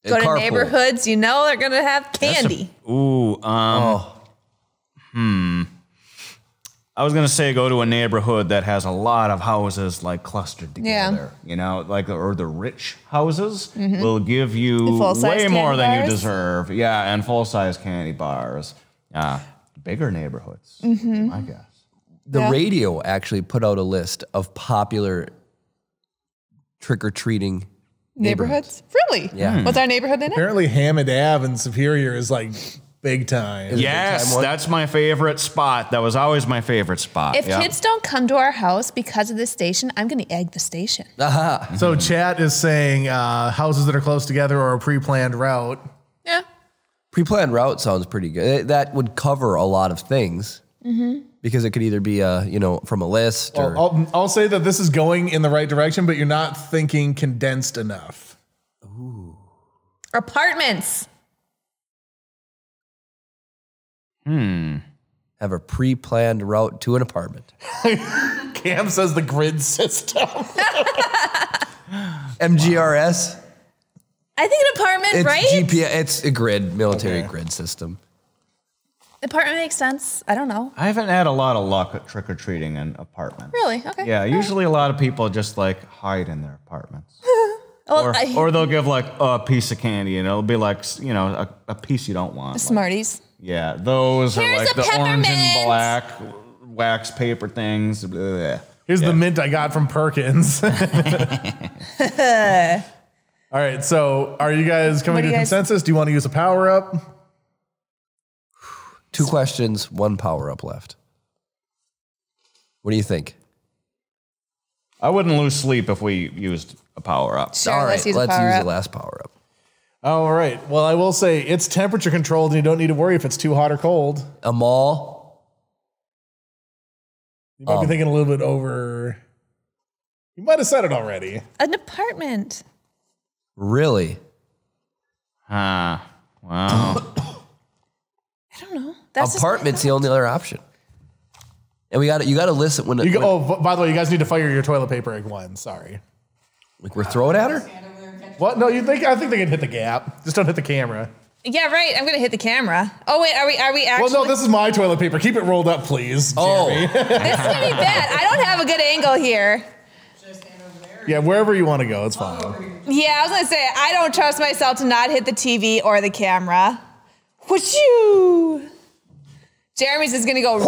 Go to neighborhoods, you know they're gonna have candy. I was gonna say go to a neighborhood that has a lot of houses like clustered together. Yeah. You know, like or the rich houses will give you way more candy than you bars. deserve. Yeah, and full-size candy bars. Bigger neighborhoods, I guess. The radio actually put out a list of popular trick-or-treating neighborhoods. Really? Yeah. What's our neighborhood in it? Apparently Hammond Ave in Superior is like big time. Yes, that's my favorite spot. That was always my favorite spot. If kids don't come to our house because of this station, I'm going to egg the station. So chat is saying houses that are close together or a pre-planned route. Yeah. Pre-planned route sounds pretty good. That would cover a lot of things because it could either be from a list or. I'll say that this is going in the right direction, but you're not thinking condensed enough. Ooh. Apartments. Have a pre-planned route to an apartment. Cam says the grid system. MGRS. I think an apartment, It's right? GPS. It's a grid, military grid system. Apartment makes sense. I don't know. I haven't had a lot of luck at trick-or-treating in apartments. Really? Okay. Yeah, usually a lot of people just like hide in their apartments. Well, or they'll give like a piece of candy and it'll be like, a piece you don't want. Smarties. Yeah, those Here's are like a the orange and peppermint. black wax paper things. Bleh. Here's the mint I got from Perkins. All right, so are you guys coming to a consensus? Do you want to use a power up? 2 questions, 1 power up left. What do you think? I wouldn't lose sleep if we used a power up. Sure, All right, let's use let's a power use up. the last power up. All right. Well, I will say it's temperature controlled and you don't need to worry if it's too hot or cold. A mall. You might be thinking a little bit over. You might have said it already. An apartment. Really? Wow. I don't know. That's Apartment's the only other option. And you got to listen when. By the way, you guys need to fire your toilet paper egg one. Sorry. Like we're throwing at her. What? No, I think they can hit the gap. Just don't hit the camera. Yeah, right. I'm gonna hit the camera. Oh wait, are we actually? Well, no, this is my toilet paper. Keep it rolled up, please. Oh. Jeremy. This is gonna be bad. I don't have a good angle here. Yeah, wherever you want to go, it's fine. Yeah, I was gonna say I don't trust myself to not hit the TV or the camera. Whooshoo! Jeremy's is gonna go. Nice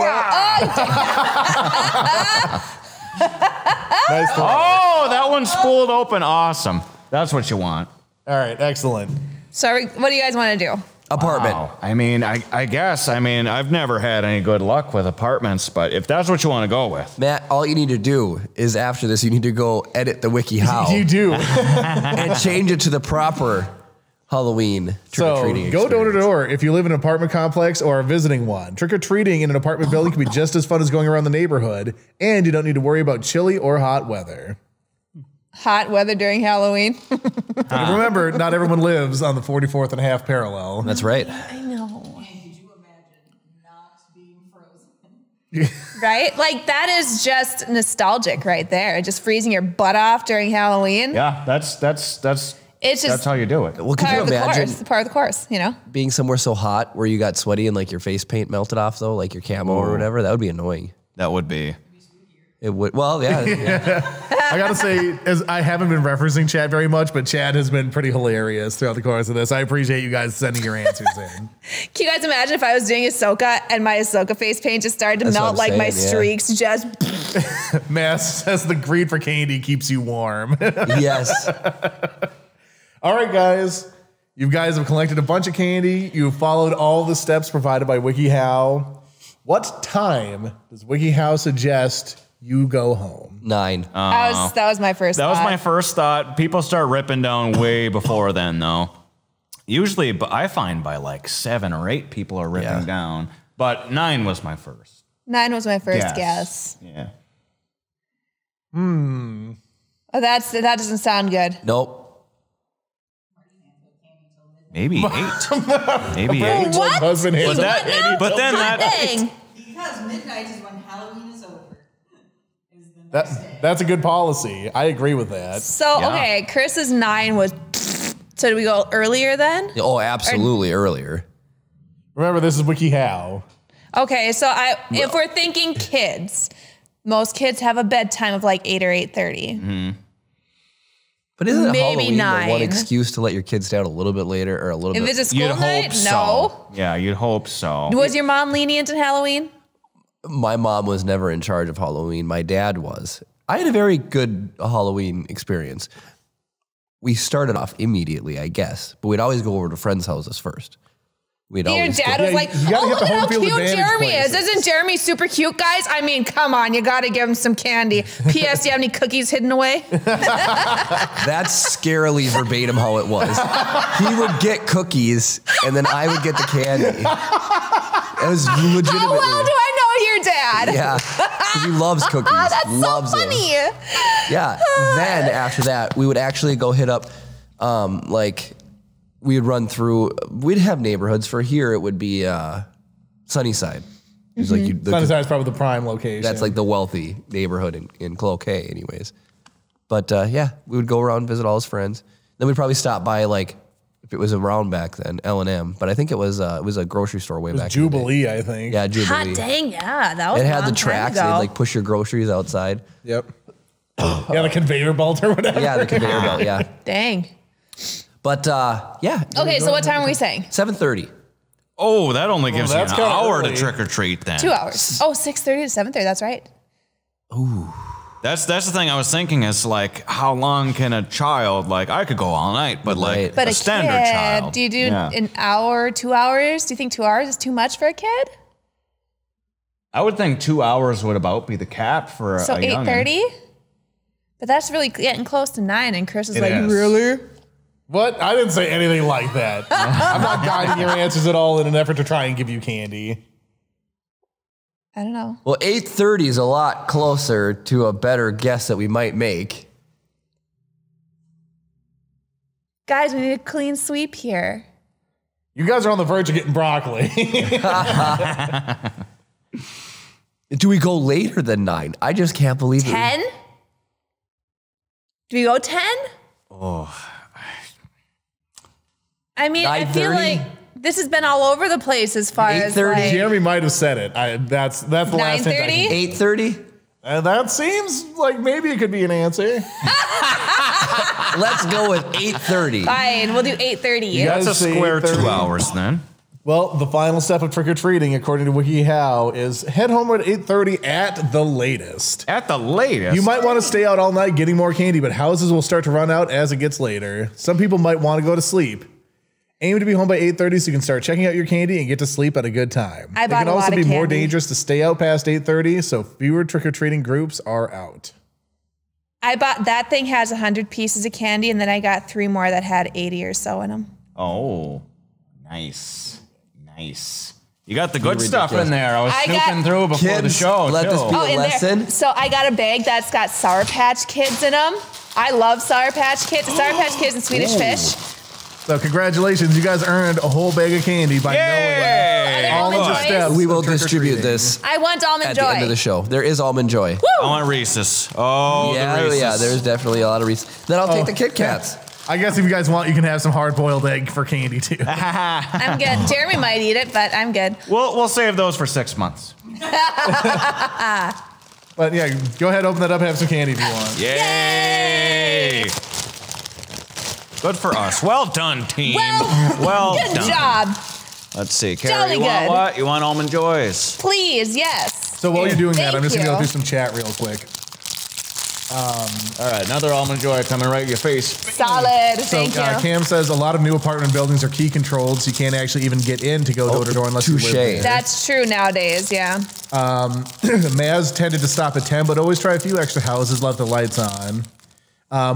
throw. Oh, that one spooled open. Awesome. That's what you want. All right, excellent. So, what do you guys want to do? Apartment. Wow. I mean, I guess. I mean, I've never had any good luck with apartments, but if that's what you want to go with. Matt, all you need to do is after this, you need to go edit the Wikihow. You do. And change it to the proper Halloween trick-or-treating So go door to experience. door if you live in an apartment complex or are visiting one. Trick-or-treating in an apartment building can be just as fun as going around the neighborhood, and you don't need to worry about chilly or hot weather. Hot weather during Halloween. And remember, not everyone lives on the 44th and a half parallel. That's right. I know. Could you imagine not being frozen? Right? Like that is just nostalgic right there. Just freezing your butt off during Halloween. Yeah, that's It's just that's how you do it. Well, could part you of the imagine course. Part of the course, you know? being somewhere so hot where you got sweaty and like your face paint melted off though, like your camo or whatever? That would be annoying. That would be. It would. Well, yeah. I gotta say, as I haven't been referencing Chad very much, but Chad has been pretty hilarious throughout the course of this. I appreciate you guys sending your answers in. Can you guys imagine if I was doing Ahsoka and my Ahsoka face paint just started to That's melt, what I'm like my saying, streaks just. Mass says the greed for candy keeps you warm. Yes. All right, guys. You guys have collected a bunch of candy. You've followed all the steps provided by Wikihow. What time does Wikihow suggest you go home? 9. That was my first That was thought. my first thought. People start ripping down way before then, though. Usually, but I find by like 7 or 8 people are ripping down. But 9 was my first. 9 was my first guess. Yeah. Oh, that doesn't sound good. Nope. Maybe 8. Maybe 8. What? Husband But hands that, but then that. Dang. Because midnight is when Halloween is over. Is the next day. That's a good policy. I agree with that. So, Yeah. okay, Chris's 9 was. So, did we go earlier then? Oh, absolutely. Earlier. Remember, this is Wikihow. Okay, so if we're thinking kids, most kids have a bedtime of like 8 or 8:30. But isn't Maybe Halloween the one 9. excuse to let your kids down a little bit later or a little If bit? it's a school You'd night, hope no. so. Yeah, you'd hope so. Was your mom lenient in Halloween? My mom was never in charge of Halloween. My dad was. I had a very good Halloween experience. We started off immediately, I guess, but we'd always go over to friends' houses first. We'd Your always dad go. was Yeah, like, you gotta oh, hit look the at home how field cute advantage Jeremy is. places. Isn't Jeremy super cute, guys? I mean, come on, you gotta give him some candy. P.S. Do you have any cookies hidden away? That's scarily verbatim how it was. He would get cookies, and then I would get the candy. It was legitimately. How well do I know your dad? Yeah, 'cause he loves cookies. That's loves so them. funny. Yeah. Then after that, we would actually go hit up, like, we would run through. We'd have neighborhoods. For here, it would be Sunnyside. It's like Sunnyside is probably the prime location. that's like the wealthy neighborhood in Cloquet, anyways. But yeah, we would go around and visit all his friends. Then we'd probably stop by, like, if it was around back then, L&M. But I think it was a grocery store way back. in the day. Jubilee, I think. Yeah, Jubilee. Hot dang, yeah, that was It a had long the tracks. They'd time like push your groceries outside. Yep. Yeah, the conveyor belt or whatever. Yeah, the conveyor belt. Yeah. Dang. But yeah. Okay, so what time are we saying? 7:30. Oh, that only gives you that's an kinda hour early. to trick or treat then. 2 hours. Oh, 6:30 to 7:30. That's right. That's the thing I was thinking is like, how long can a child, like, I could go all night, but like Right. But a a standard kid, child. do you do Yeah. an hour, 2 hours? Do you think 2 hours is too much for a kid? I would think 2 hours would about be the cap for So a youngin'. 8:30? But that's really getting close to 9, and Chris is It like, is. really? What? I didn't say anything like that. I'm not guiding your answers at all in an effort to try and give you candy. I don't know. Well, 8:30 is a lot closer to a better guess that we might make. Guys, we need a clean sweep here. You guys are on the verge of getting broccoli. Do we go later than 9? I just can't believe it. 10? Do we go 10? Oh, I mean, I feel 9:30? like This has been all over the place as far as 8:30. like, Jeremy might have said it. That's the last hint. 9:30? 8:30. That seems like maybe it could be an answer. Let's go with 8:30. Fine, we'll do 8:30. guys That's a say square 2 8:30. hours then. Well, the final step of trick-or-treating, according to Wikihow, is head home at 8:30 at the latest. At the latest. You might want to stay out all night getting more candy, but houses will start to run out as it gets later. Some people might want to go to sleep. Aim to be home by 8:30 so you can start checking out your candy and get to sleep at a good time. I It bought can a also lot be of more candy. dangerous to stay out past 8:30, so fewer trick-or-treating groups are out. I bought that thing has 100 pieces of candy, and then I got 3 more that had 80 or so in them. Oh, nice. Nice. You got the good stuff in there. I was I snooping got- through before the Kids, show. let too. this be- Oh, a in lesson? there. So I got a bag that's got Sour Patch Kids in them. I love Sour Patch Kids. Sour Patch Kids and Swedish Fish. So congratulations, you guys earned a whole bag of candy by Yay! knowing all of the Almond steps. We will of trick-or-treating. distribute this I want Almond at Joy. the end of the show. There is Almond Joy. I want Reese's. Oh, Yeah, the Reese's. yeah, there's definitely a lot of reasons. Then I'll take the Kit Kats. I guess if you guys want, you can have some hard-boiled egg for candy too. I'm good. Jeremy might eat it, but I'm good. We'll save those for 6 months. But yeah, go ahead, open that up, have some candy if you want. Yay! Good for us. Well done, team. Well Good done. job. Let's see. Carrie, Jolly you want good. what? You want Almond Joys? Please, yes. So while you're doing that, Thank I'm just going to go you. through some chat real quick. All right, another Almond Joy coming right in your face. Solid. Thank you. Cam says a lot of new apartment buildings are key controlled, so you can't actually even get in to go door to door unless you live touche. there. That's true nowadays, yeah. Maz tended to stop at 10, but always try a few extra houses, left the lights on.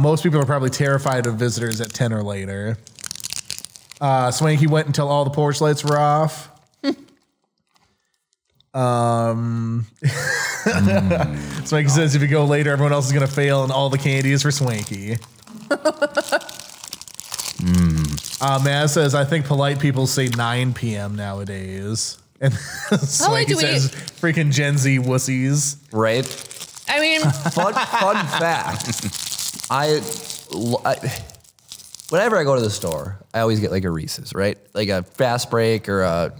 Most people are probably terrified of visitors at 10 or later. Swanky went until all the porch lights were off. Swanky says if you go later, everyone else is going to fail and all the candy is for Swanky. Maz says, I think polite people say 9 p.m. nowadays. And Swanky do we- says, freaking Gen Z wussies. Right? I mean, Fun fact. Whenever I go to the store, I always get like a Reese's, right? Like a Fast Break or a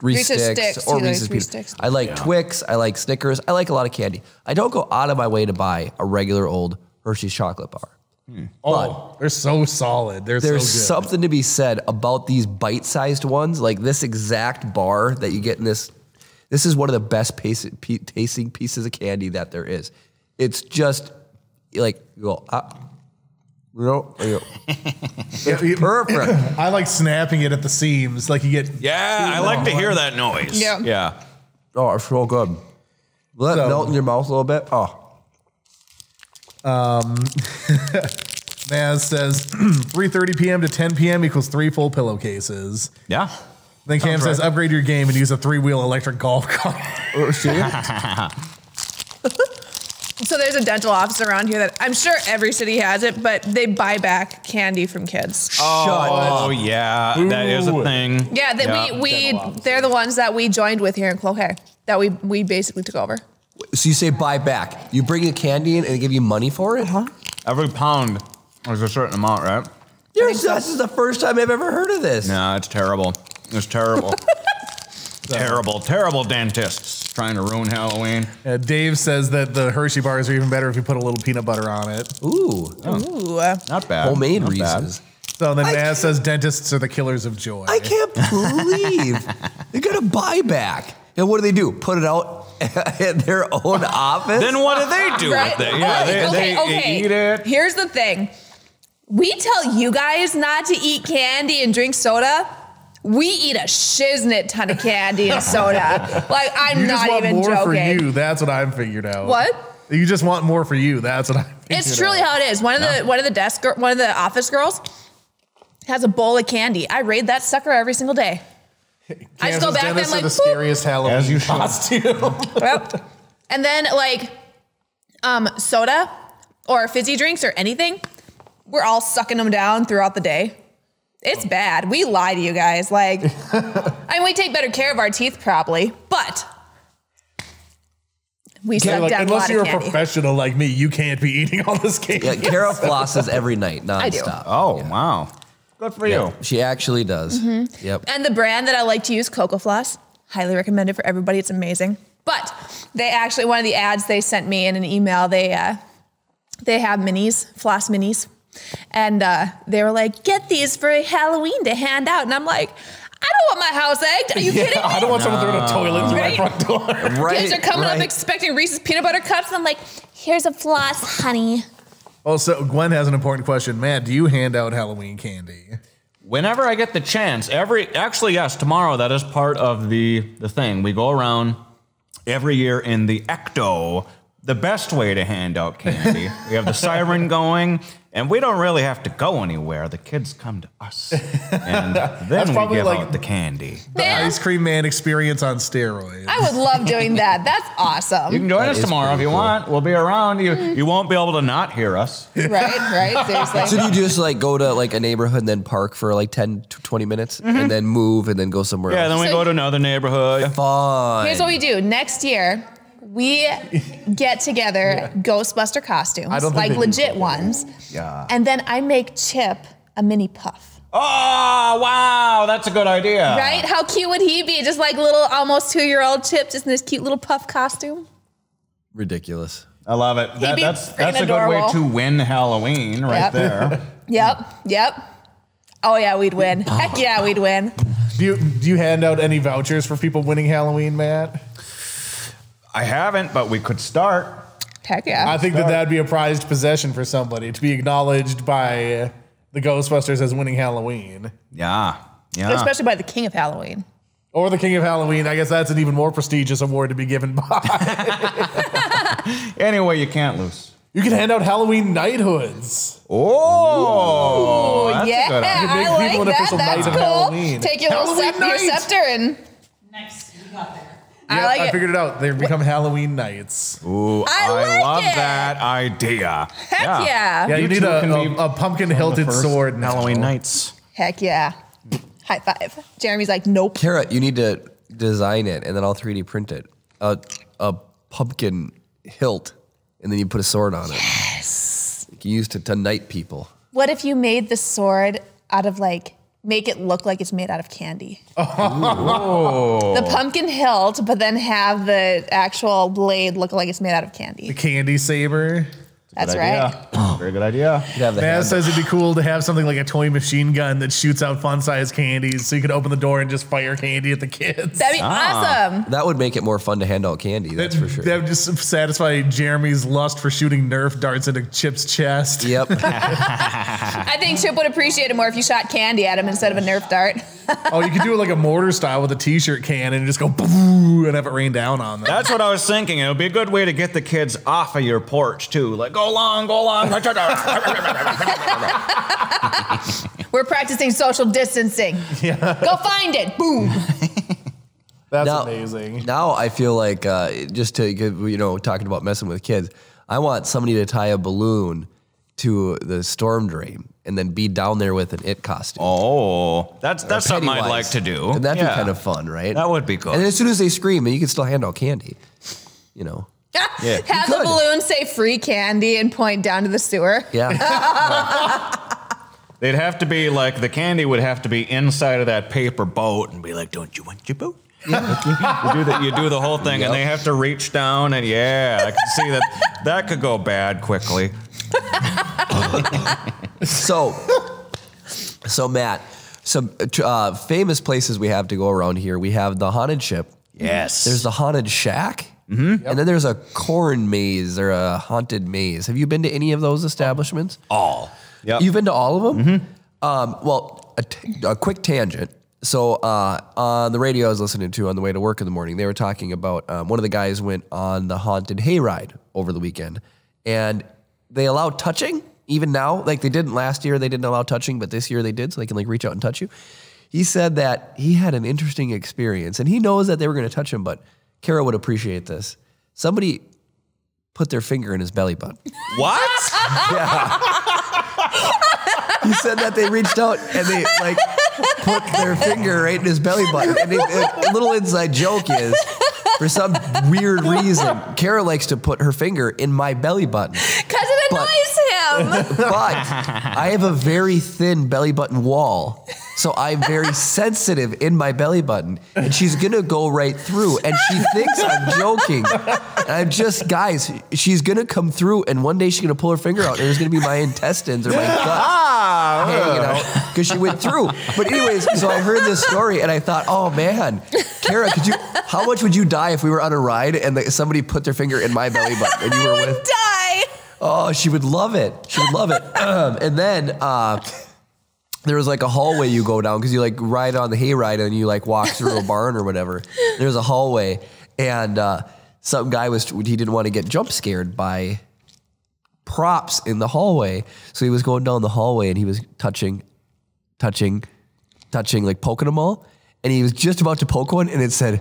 Reese Reese's Sticks Sticks, or too, Reese's like Pieces. Reese Sticks. I like Twix. I like Snickers. I like a lot of candy. I don't go out of my way to buy a regular old Hershey's chocolate bar. Oh, they're so solid. They're There's so good. something to be said about these bite-sized ones, like this exact bar that you get in this. This is one of the best tasting pieces of candy that there is. It's just like you go, it's perfect. I like snapping it at the seams. Like you get. Yeah, I like to hear that noise. Yeah. Yeah. Oh, it's so good. Let it So- melt in your mouth a little bit. Oh, Maz says 3:30 p.m. to 10 p.m. equals 3 full pillowcases. Yeah. Then Cam says upgrade your game and use a 3-wheel electric golf cart. so there's a dental office around here that I'm sure every city has it, but they buy back candy from kids. Oh, yeah. That is a Ooh. thing. Yeah, that they're the ones that we joined with here in Cloquet that we basically took over. so you say buy back? You bring a candy in and they give you money for it? Every pound is a certain amount, right? This is the first time I've ever heard of this. No, it's terrible. It's terrible. Terrible dentists trying to ruin Halloween. Dave says that the Hershey bars are even better if you put a little peanut butter on it. Ooh, Ooh. Not bad. homemade Not bad. Reese's. So then Maz says dentists are the killers of joy. I can't believe they got a buyback. And what do? Put it out in their own office? Then what do they do Right? with it? Yeah, they eat it. Here's the thing. We tell you guys not to eat candy and drink soda. We eat a shiznit ton of candy and soda. Like, I'm You just not want even more for joking. you. That's what I'm figured out. What? You just want more for you. That's what I'm figured It's truly out. how it is. One of the office girls has a bowl of candy. I raid that sucker every single day. I just go Kansas back and dentists like, are the boop. scariest Halloween As you should. costume. Yep. And then like soda or fizzy drinks or anything, we're all sucking them down throughout the day. It's bad. We lie to you guys. Like, I mean, we take better care of our teeth probably, but we suck Like, down a unless lot you're of a candy. professional like me, you can't be eating all this candy. Yeah, Kara flosses every night, do. nonstop. Oh, wow. Good for you. She actually does. Yep. And the brand that I like to use, Cocoa Floss, highly recommend it for everybody. It's amazing. But they actually, one of the ads they sent me in an email, they have minis, floss minis. And they were like, get these for Halloween to hand out. And I'm like, I don't want my house egged. Are you kidding me? I don't want someone throwing a toilet through my front door. Right. Kids are coming up expecting Reese's peanut butter cups. And I'm like, here's a floss, honey. Oh, so Gwen has an important question. Matt, do you hand out Halloween candy? Whenever I get the chance, actually, yes, tomorrow, that is part of the thing. We go around every year in the Ecto, the best way to hand out candy. We have the siren going, and we don't really have to go anywhere. The kids come to us, and then we give out the candy. The ice cream man experience on steroids. I would love doing that. That's awesome. You can join us tomorrow if you want. We'll be around. You won't be able to not hear us. Right, seriously. So do you just like go to like a neighborhood and then park for like 10 to 20 minutes and then move and then go somewhere else? Yeah, then we go to another neighborhood. Fun. Here's what we do. Next year, we get together Ghostbuster costumes, I don't think like they do legit that. ones. Yeah. And then I make Chip a mini puff. Oh, wow, that's a good idea. Right? How cute would he be? Just like little almost 2-year-old Chip, just in this cute little puff costume. Ridiculous. I love it. He'd be That's freaking a good way adorable. to win Halloween right there. Yep. Oh yeah, we'd win. Heck yeah, we'd win. Do you hand out any vouchers for people winning Halloween, Matt? I haven't, but we could start. Heck yeah. I think that'd be a prized possession for somebody to be acknowledged by the Ghostbusters as winning Halloween. Yeah. Especially by the King of Halloween. Or the King of Halloween. I guess that's an even more prestigious award to be given by. Anyway, you can't lose. You can hand out Halloween knighthoods. Oh, that's yeah, a good idea. You make I people like an official that. knight That's of cool. Halloween. Take your little Halloween your night. scepter and Nice, we got there. I Yeah, like I it. figured it out. They become Halloween knights. Ooh, I like love it. that idea. Heck yeah. Yeah, you need two can be a pumpkin-hilted sword now. Halloween nights. Heck yeah. High five. Jeremy's like, nope. Kara, you need to design it and then I'll 3D print it. A pumpkin hilt and then you put a sword on it. Yes. You can use it to knight people. What if you made the sword out of make it look like it's made out of candy? The pumpkin hilt, but then have the actual blade look like it's made out of candy. The candy saber. That's Good right. idea. Very good idea. You have the Matt handle. says it'd be cool to have something like a toy machine gun that shoots out fun-sized candies so you could open the door and just fire candy at the kids. That'd be awesome. That would make it more fun to hand out candy, that's for sure. That would just satisfy Jeremy's lust for shooting Nerf darts into Chip's chest. Yep. I think Chip would appreciate it more if you shot candy at him instead of a Nerf dart. Oh, you could do it like a mortar style with a t-shirt can and just go boom and have it rain down on them. That's what I was thinking. It would be a good way to get the kids off of your porch, too. Like, go along, go along. We're practicing social distancing. Yeah. Go find it. Boom. That's Now- amazing. Now I feel like just to talking about messing with kids, I want somebody to tie a balloon to the storm drain and then be down there with an it costume. Oh, that's something I'd Pennywise. like to do. And that'd Yeah. be kind of fun, right? That would be good. And then as soon as they scream, then you can still hand out candy. You know. Yeah. Have the could. balloon say free candy and point down to the sewer. Yeah. They'd have to be like, the candy would have to be inside of that paper boat and be like, don't you want your boat? you do the whole thing, and they have to reach down, and I can see that could go bad quickly. So Matt, some famous places we have to go around here. We have the haunted ship. Yes. There's the haunted shack. Mm-hmm. And then there's a corn maze or a haunted maze. Have you been to any of those establishments? all. Yep. You've been to all of them? Mm-hmm. Well, a quick tangent. So on the radio I was listening to on the way to work in the morning, they were talking about one of the guys went on the haunted hayride over the weekend. And they allow touching even now. Like they didn't last year, they didn't allow touching, but this year they did, so they can like reach out and touch you. He said that he had an interesting experience, and he knows that they were going to touch him, but Kara would appreciate this. Somebody put their finger in his belly button. What? He said that they reached out and they like put their finger right in his belly button. And a little inside joke is, for some weird reason, Kara likes to put her finger in my belly button. Because of annoys him. But I have a very thin belly button wall. So I'm very sensitive in my belly button. And she's going to go right through. And she thinks I'm joking. And I'm just, guys, she's going to come through. And one day she's going to pull her finger out. And there's going to be my intestines or my gut hanging out. Because she went through. But anyways, so I heard this story. And I thought, oh, man. Kara, how much would you die if we were on a ride and somebody put their finger in my belly button and you were with? Die. Oh, she would love it. She would love it. And then there was like a hallway you go down because you like ride on the hayride and you like walk through a barn or whatever. There's a hallway, and some guy he didn't want to get jump scared by props in the hallway, so he was going down the hallway and he was touching, like poking them all, and he was just about to poke one, and it said,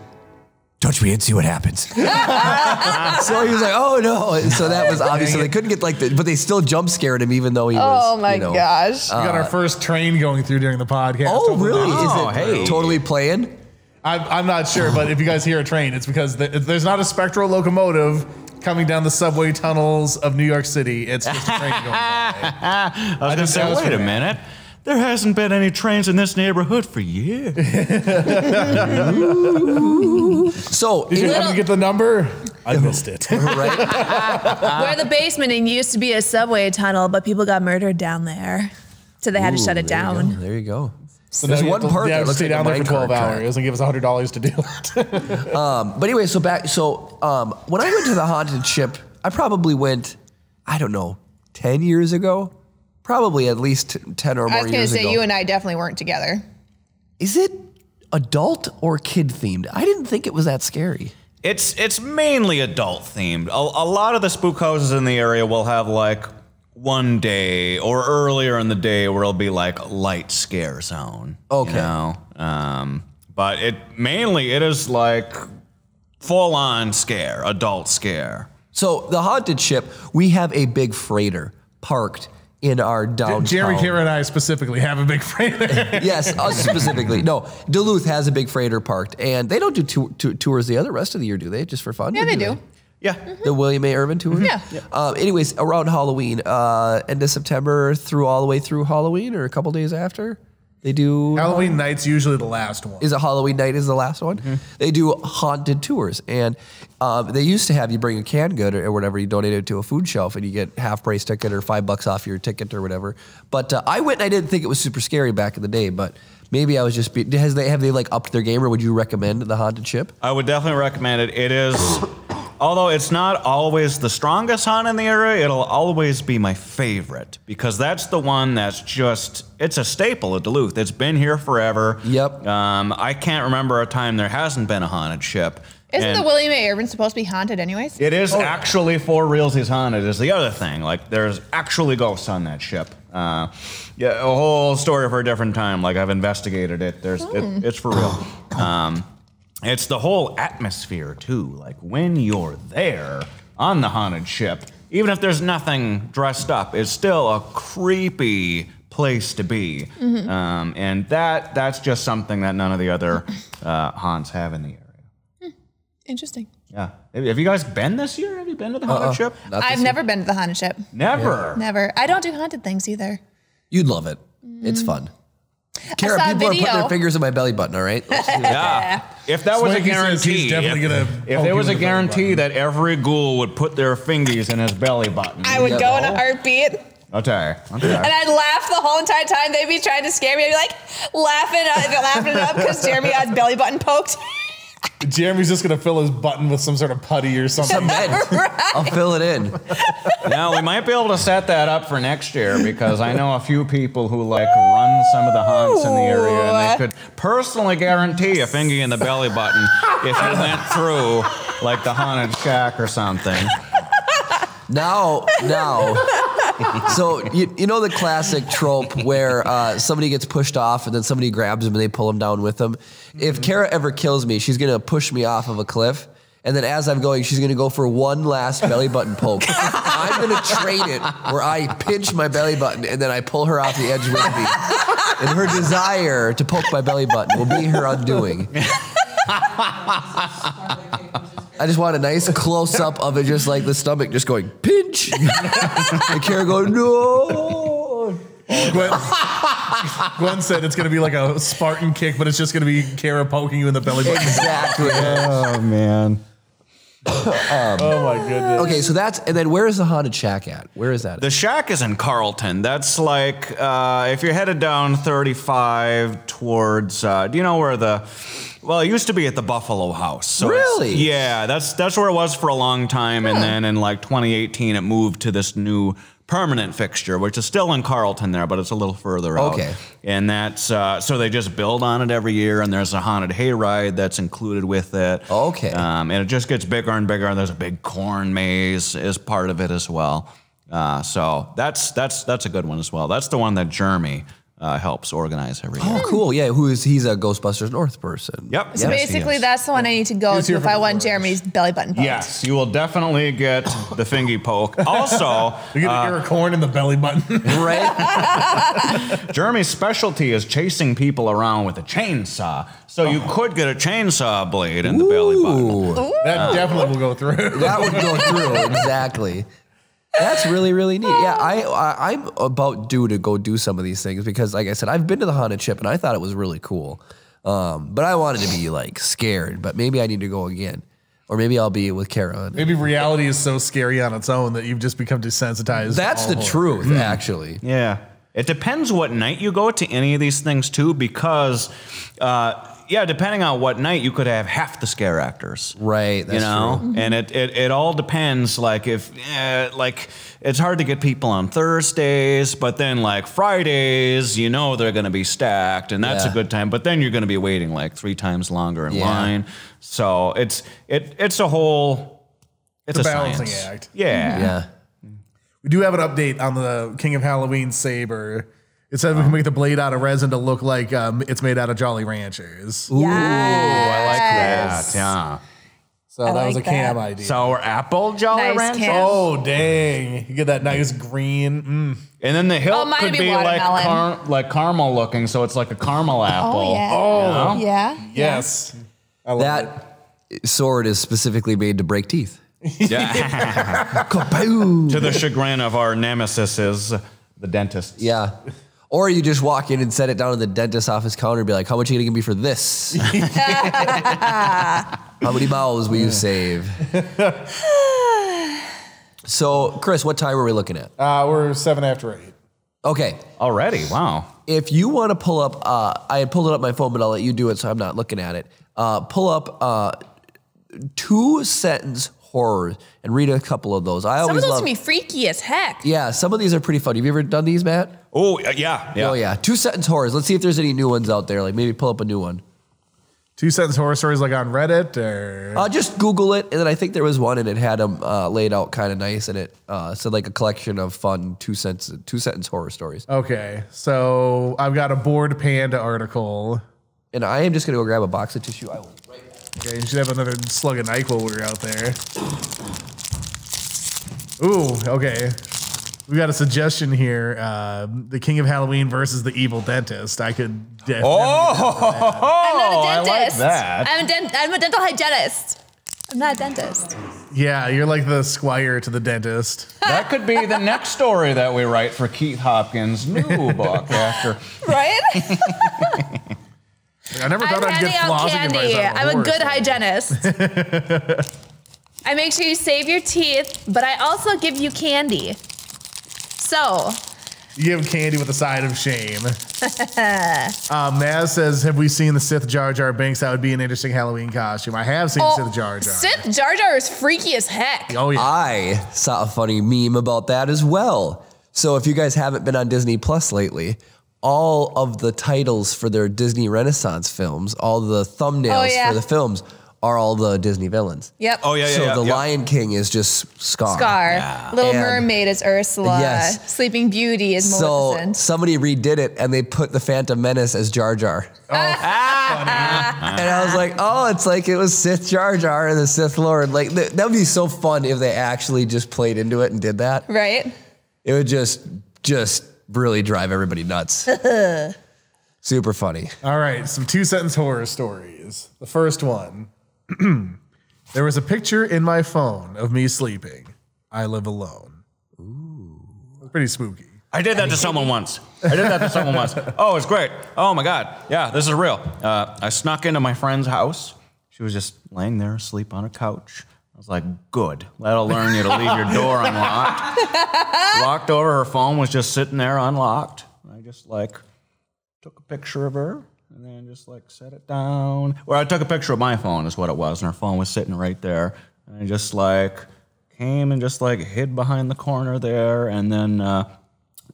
touch me and see what happens. So he was like, oh no. And so that was obviously, they couldn't get like but they still jump scared him even though he was, oh my gosh. We got our first train going through during the podcast. Oh, really? Oh, Is it hey. totally playing? I'm not sure, but if you guys hear a train, it's because there's not a spectral locomotive coming down the subway tunnels of New York City. It's just a train going by. I was going to say, wait a minute. There hasn't been any trains in this neighborhood for years. So, Did you happen to get the number? I missed it. right? We're the basement and used to be a subway tunnel, but people got murdered down there. So they had to shut it down. There you go. So There's now you one have to- part yeah, that looks stay like a down there for 12 minecart track. hours and give us $100 to do it. But anyway, when I went to the haunted ship, I probably went, I don't know, 10 years ago? Probably at least 10 or more I was going to years say, ago. you and I definitely weren't together. Is it adult or kid themed? I didn't think it was that scary. It's mainly adult themed. A lot of the spook houses in the area will have like one day or earlier in the day where it'll be like light scare zone. Okay. You know? But it is like full on scare, adult scare. So the haunted ship, we have a big freighter parked in our downtown. Jerry, Kara, and I specifically have a big freighter. Yes, us specifically. No, Duluth has a big freighter parked, and they don't do tours the rest of the year, do they? Just for fun? Yeah, Or they do. Yeah. The William A. Irvin tour? Yeah. Anyways, around Halloween, end of September through all the way through Halloween or a couple days after, they do... Halloween night's usually the last one. Is it Halloween night is the last one? They do haunted tours. And they used to have you bring a canned good or whatever, you donate it to a food shelf and you get half price ticket or $5 off your ticket or whatever. But I went and I didn't think it was super scary back in the day, but maybe I was just, have they like upped their game or would you recommend the haunted ship? I would definitely recommend it. It is, although it's not always the strongest haunt in the area, it'll always be my favorite because that's the one that's just, it's a staple of Duluth. It's been here forever. Yep. I can't remember a time there hasn't been a haunted ship. Isn't And the William A. Irvin supposed to be haunted anyways? it is actually for realsies haunted is the other thing. Like there's actually ghosts on that ship. Yeah, a whole story for a different time. Like I've investigated it. It's for real. It's the whole atmosphere too. Like when you're there on the haunted ship, even if there's nothing dressed up, it's still a creepy place to be. And that's just something that none of the other haunts have in the area. Interesting. Yeah. Have you guys been this year? Have you been to the haunted ship? I've never been to the haunted ship. Never. Never. I don't do haunted things either. You'd love it. It's fun. Kara, saw a people are putting video. their fingers in my belly button, all right? Yeah. If that was a Swanky says guarantee, he's definitely gonna if poke there you was in a the belly guarantee button. that every ghoul would put their fingers in his belly button. I would go in a heartbeat. Okay. And I'd laugh the whole entire time. They'd be trying to scare me. I'd be like laughing it up because Jeremy got his belly button poked. Jeremy's just going to fill his button with some sort of putty or something. I'll fill it in. Now we might be able to set that up for next year because I know a few people who like run some of the haunts in the area, and they could personally guarantee a finger in the belly button if you went through like the haunted shack or something. Now, so you know the classic trope where somebody gets pushed off and then somebody grabs them and they pull them down with them? If Kara ever kills me, she's going to push me off of a cliff. And then as I'm going, she's going to go for one last belly button poke. I'm going to trade it where I pinch my belly button and then I pull her off the edge with me. And her desire to poke my belly button will be her undoing. I just want a nice close up of it, just like the stomach just going pinch. The Kara going no. Gwen said it's going to be like a Spartan kick, but it's just going to be Kara poking you in the belly button. Exactly. Oh man. Oh my goodness. Okay, so and then where is the haunted shack at? Where is that? The shack is in Carlton. That's like if you're headed down 35 towards. Do you know where Well, it used to be at the Buffalo House. So really? Yeah, that's where it was for a long time, and then in like 2018, it moved to this new permanent fixture, which is still in Carlton there, but it's a little further out. Okay. And that's so they just build on it every year, and there's a haunted hayride that's included with it. Okay. And it just gets bigger and bigger, and there's a big corn maze as part of it as well. So that's a good one as well. That's the one that Jeremy helps organize every year. Oh, cool. Yeah, he's a Ghostbusters North person. Yep. So basically, that's the one I need to go to if I want Jeremy's belly button poked. Yes, you will definitely get the fingy poke. Also, You're going to hear a corn in the belly button. Right? Jeremy's specialty is chasing people around with a chainsaw. So you could get a chainsaw blade in the belly button. That definitely will go through. That would go through, exactly. That's really, really neat. Yeah, I'm about due to go do some of these things because, like I said, I've been to the haunted ship and I thought it was really cool. But I wanted to be like scared, but maybe I need to go again. Or maybe I'll be with Kara. Maybe reality is so scary on its own that you've just become desensitized. That's the truth, actually. Yeah. It depends what night you go to any of these things, too, because, depending on what night, you could have half the scare actors. Right, that's true. And it all depends, like, if, it's hard to get people on Thursdays, but then, like, Fridays, you know they're going to be stacked, and that's a good time, but then you're going to be waiting, like, 3 times longer in line. So it's a whole, it's a balancing science. act. Yeah. We do have an update on the King of Halloween Saber. It says we can make the blade out of resin to look like it's made out of Jolly Ranchers. Ooh, I like that. Yeah. So that was a cam idea. Sour apple Jolly Nice Rancher. cam. Oh, dang. You get that nice green. And then the hilt mine could would be be like watermelon. caramel looking, so it's like a caramel apple. Oh, yeah. Oh, Yeah. yes. I love That sword is specifically made to break teeth. Yeah. Kaboom! To the chagrin of our nemesis, the dentist. Yeah. Or you just walk in and set it down at the dentist's office counter and be like, how much are you going to give me for this? How many mouths will you save? So, Chris, what time are we looking at? We're 7 after 8. Okay. Already, wow. If you want to pull up, I had pulled it up my phone, but I'll let you do it so I'm not looking at it. Pull up 2-sentence horror and read a couple of those. I Some always of those love. can be freaky as heck. Yeah, some of these are pretty fun. Have you ever done these, Matt? Oh, yeah. Oh, yeah. 2-sentence horrors. Let's see if there's any new ones out there. Like maybe pull up a new one. 2-sentence horror stories like on Reddit or Just Google it, and then I think there was one, and it had them laid out kind of nice, and it said like a collection of fun 2-sentence horror stories. Okay, so I've got a Bored Panda article. And I am just gonna go grab a box of tissue. I will. Okay, you should have another slug of NyQuil while we're out there. Ooh, okay. We got a suggestion here. The King of Halloween versus the Evil Dentist. I could definitely. I'm not a I dentist. like that. I'm a dental hygienist. I'm not a dentist. Yeah, you're like the squire to the dentist. That could be the next story that we write for Keith Hopkins' new book after. Right? I never thought I'm I'd get handing out flossing in candy. myself. I'm a good hygienist. I make sure you save your teeth, but I also give you candy. So. You give candy with a side of shame. Maz says, have we seen the Sith Jar Jar Binks? That would be an interesting Halloween costume. I have seen Sith Jar Jar. Sith Jar Jar is freaky as heck. Oh, yeah. I saw a funny meme about that as well. So if you guys haven't been on Disney Plus lately, all of the titles for their Disney Renaissance films, all the thumbnails for the films are all the Disney villains. Yep. Oh, yeah, yeah, So yeah. the Lion King is just Scar. Scar. Little And- Mermaid is Ursula. Yes. Sleeping Beauty is So Maleficent. somebody redid it and they put the Phantom Menace as Jar Jar. And I was like, oh, it's like it was Sith Jar Jar and the Sith Lord. Like that would be so fun if they actually just played into it and did that. Right? It would just really drive everybody nuts. Super funny. All right, some 2-sentence horror stories. The first one. There was a picture in my phone of me sleeping. I live alone. Ooh. Pretty spooky. I did that to someone once. Oh, it's great. Oh my God. Yeah, this is real. I snuck into my friend's house. She was just laying there asleep on a couch. I was like, good. That'll learn you to leave your door unlocked. Walked over, her phone was just sitting there unlocked. I just like took a picture of her and then just like set it down. Well, I took a picture of my phone is what it was, and her phone was sitting right there. And I just like came and just like hid behind the corner there and then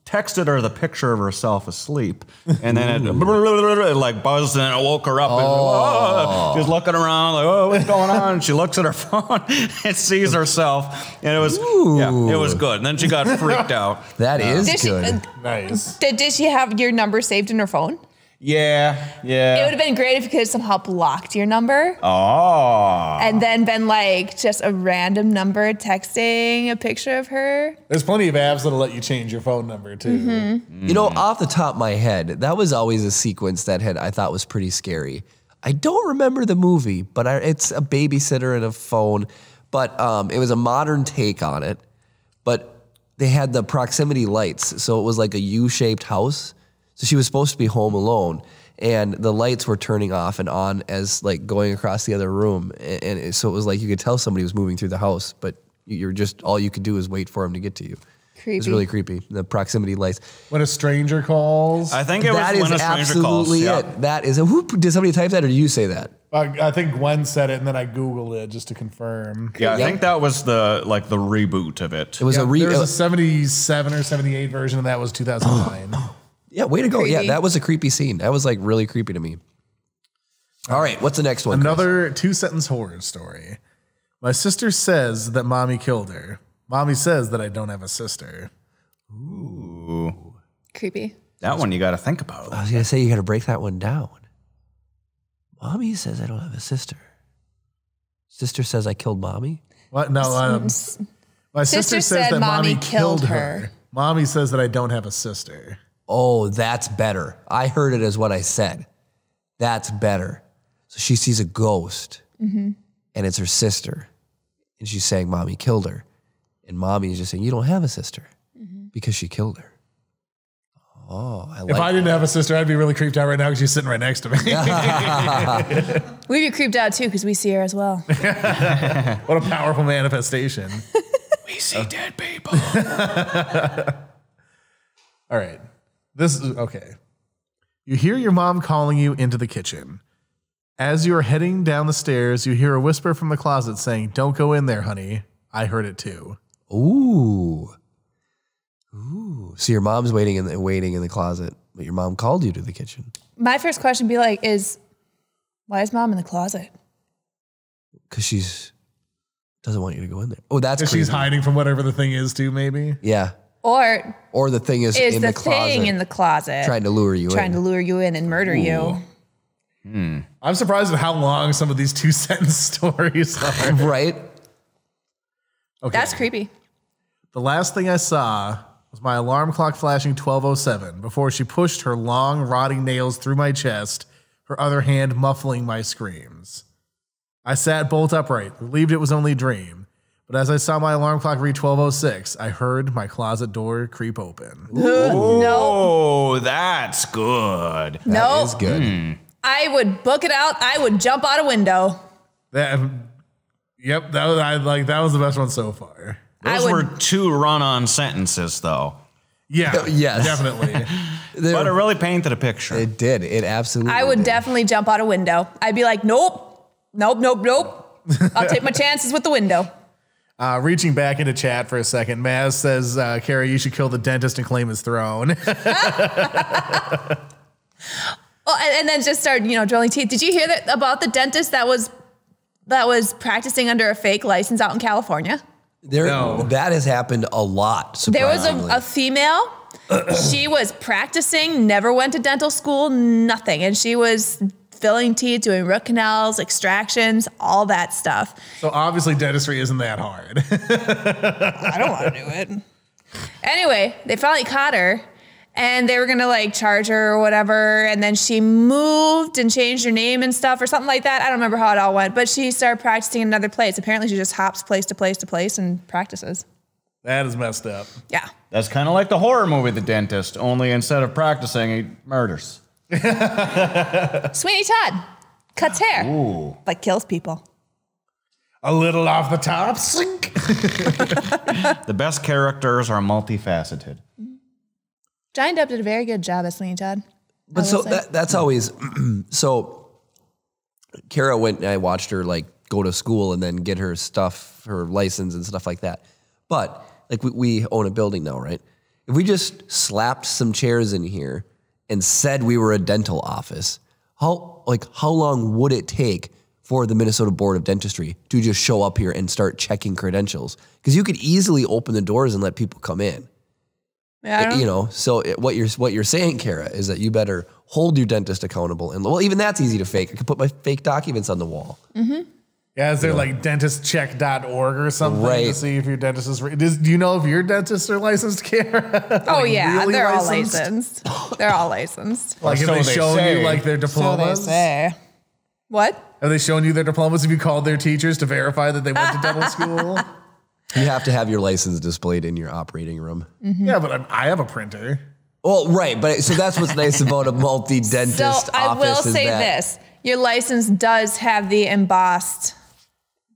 texted her the picture of herself asleep, and then it like buzzed and it woke her up. And, she's looking around like, oh, what's going on? And she looks at her phone and sees herself, and it was it was good. And then she got freaked out. That is good. Nice. Did she have your number saved in her phone? Yeah. It would have been great if you could have somehow blocked your number. Oh. And then been like just a random number texting a picture of her. There's plenty of apps that'll let you change your phone number too. Mm-hmm. You know, off the top of my head, that was always a sequence that I thought was pretty scary. I don't remember the movie, but it's a babysitter and a phone. But it was a modern take on it. But they had the proximity lights, so it was like a U-shaped house. So she was supposed to be home alone, and the lights were turning off and on as like going across the other room. And so it was like you could tell somebody was moving through the house, but you're just, all you could do is wait for him to get to you. Creepy. It was really creepy, the proximity lights. When a stranger calls. I think it was That when is a stranger calls. absolutely Yeah. it. That is, did somebody type that or did you say that? I think Gwen said it, and then I Googled it just to confirm. Yeah, I think that was the reboot of it. It was There was a 77 or 78 version, and that was 2009. Yeah, way to go. Creepy. Yeah, that was a creepy scene. That was like really creepy to me. All right, what's the next one? Another 2-sentence horror story. My sister says that mommy killed her. Mommy says that I don't have a sister. Ooh. Creepy. That one you got to think about. I was going to say you got to break that one down. Mommy says I don't have a sister. Sister says I killed mommy? What? No, my sister says that mommy killed her. Mommy says that I don't have a sister. Oh, that's better. I heard it as what I said. That's better. So she sees a ghost, and it's her sister, and she's saying mommy killed her. And mommy is just saying, you don't have a sister because she killed her. Oh, I like If I didn't have a sister, I'd be really creeped out right now because she's sitting right next to me. We'd be creeped out too because we see her as well. What a powerful manifestation. We see dead people. All right. This is okay. You hear your mom calling you into the kitchen. As you are heading down the stairs, you hear a whisper from the closet saying, "Don't go in there, honey." I heard it too. Ooh. So your mom's waiting in the closet, but your mom called you to the kitchen. My first question would be like, why is mom in the closet? Because she's doesn't want you to go in there. Oh, that's She's creepy. hiding from whatever the thing is too, maybe. Yeah. Or the thing is in the closet. thing in the closet trying to lure you trying in. to lure you in and murder you. I'm surprised at how long some of these 2-sentence stories are. Right? Okay. That's creepy. The last thing I saw was my alarm clock flashing 12:07 before she pushed her long, rotting nails through my chest, her other hand muffling my screams. I sat bolt upright, relieved it was only a dream. But as I saw my alarm clock read 12:06, I heard my closet door creep open. Oh, that's good. No, Is good. I would book it out. I would jump out a window. That was the best one so far. Those were 2 run-on sentences, though. Yeah, Yes. definitely. But it really painted a picture. It did. It absolutely I would did. definitely jump out a window. I'd be like, nope. I'll take my chances with the window. Reaching back into chat for a second, Maz says, Carrie, you should kill the dentist and claim his throne. Oh, and then just start, drilling teeth. Did you hear that about the dentist that was practicing under a fake license out in California? That has happened a lot. There was surprisingly. a female. She was practicing, never went to dental school, nothing. And she was filling teeth, doing root canals, extractions, all that stuff. So obviously dentistry isn't that hard. I don't want to do it. Anyway, they finally caught her. And they were gonna like charge her or whatever. And then she moved and changed her name and stuff or something like that. I don't remember how it all went, but she started practicing in another place. Apparently she just hops place to place to place and practices. That is messed up. Yeah. That's kind of like the horror movie The Dentist, only instead of practicing, he murders. Sweeney Todd cuts hair, but kills people. A little off the top, sink. The best characters are multifaceted. Johnny Depp did a very good job as Sweeney Todd. But so that's always, so Kara I watched her like go to school and then get her stuff, her license and stuff like that. But like we own a building now, right? If we just slapped some chairs in here and said we were a dental office, how long would it take for the Minnesota Board of Dentistry to just show up here and start checking credentials? Because you could easily open the doors and let people come in. Yeah, You know, so what you're saying, Kara, is that you better hold your dentist accountable. And well, even that's easy to fake. I could put my fake documents on the wall. Mm-hmm. Yeah, is there like dentistcheck.org or something to see if your dentist is... Do you know if your dentists are licensed, Kara? Oh, like, yeah, really they're all licensed. They're all licensed. Like, have So they they shown say. you like their diplomas? So they say. What? Have they shown you their diplomas? Have you called their teachers to verify that they went to dental school? You have to have your license displayed in your operating room. Mm-hmm. Yeah, but I have a printer. Well, right, but so that's what's nice about a multi-dentist So office. I will say that, this. Your license does have the embossed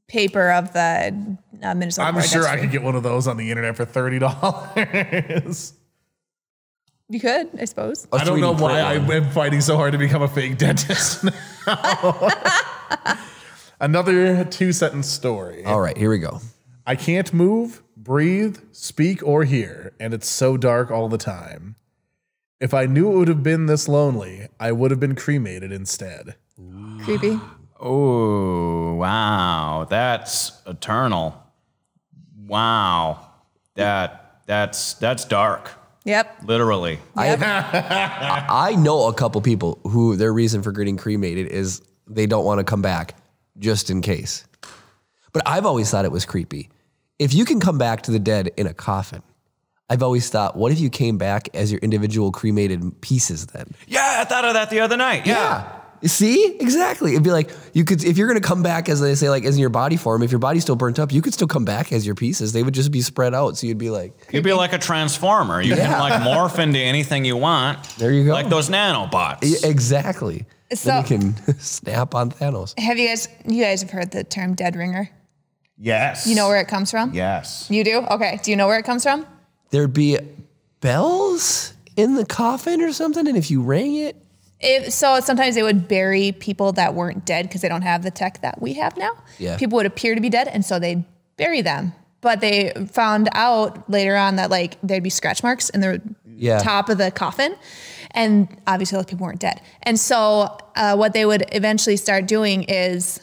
paper of the Minnesota I'm Board of sure I Dentistry. could get one of those on the internet for $30. You could, I suppose. a I don't know 3D why I print one. am fighting so hard to become a fake dentist now. Another 2-sentence story. All right, here we go. I can't move, breathe, speak, or hear, and it's so dark all the time. If I knew it would have been this lonely, I would have been cremated instead. Creepy. Oh, wow. That's eternal. Wow. That's dark. Yep. Literally. I know a couple people who their reason for getting cremated is they don't want to come back just in case. But I've always thought it was creepy. If you can come back to the dead in a coffin, I've always thought, what if you came back as your individual cremated pieces then? Yeah, I thought of that the other night. Yeah. See? Exactly. It'd be like, you could, if you're going to come back as they say, like as in your body form, if your body's still burnt up, you could still come back as your pieces. They would just be spread out. So you'd be like, You'd be like a transformer. You can like morph into anything you want. there you go. Like those nanobots. Yeah, exactly. So- then you can snap on Thanos. Have you guys have heard the term dead ringer? Yes. You know where it comes from? Yes. You do? Okay. Do you know where it comes from? There'd be bells in the coffin or something. And if you rang it, So sometimes they would bury people that weren't dead because they don't have the tech that we have now. Yeah. People would appear to be dead, and so they'd bury them. But they found out later on that like there'd be scratch marks in the top of the coffin, and obviously those people weren't dead. And so what they would eventually start doing is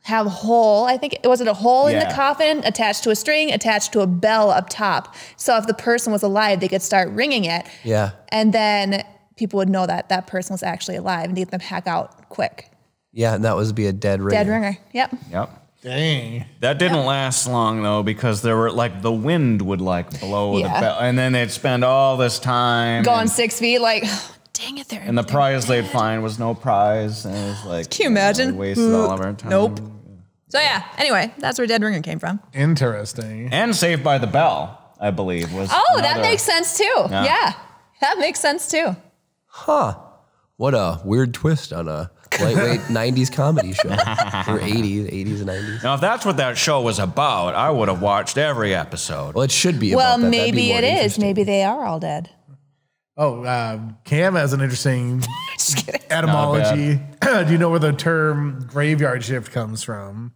have a hole. I think was it a hole in the coffin attached to a string, attached to a bell up top. So if the person was alive, they could start ringing it. Yeah. And then people would know that that person was actually alive and get them heck out quick. Yeah, and that would be a dead ringer. Dead ringer. Yep. Yep. Dang. That didn't last long though, because there were like the wind would like blow the bell, and then they'd spend all this time Going 6 feet, like, oh, dang it, and the prize they'd find was no prize, and it was like, Can you imagine? We wasted all of our time. Nope. So yeah, anyway, that's where dead ringer came from. Interesting. And Saved by the Bell, I believe, was. Oh, that makes sense too. Yeah. Yeah, that makes sense too. Huh. What a weird twist on a lightweight 90s comedy show. Or 80s and 90s. Now, if that's what that show was about, I would have watched every episode. Well, it should be Well, about that. That'd be maybe more it is. interesting. Maybe they are all dead. Oh, Cam has an interesting Just kidding. etymology. Do you know where the term graveyard shift comes from?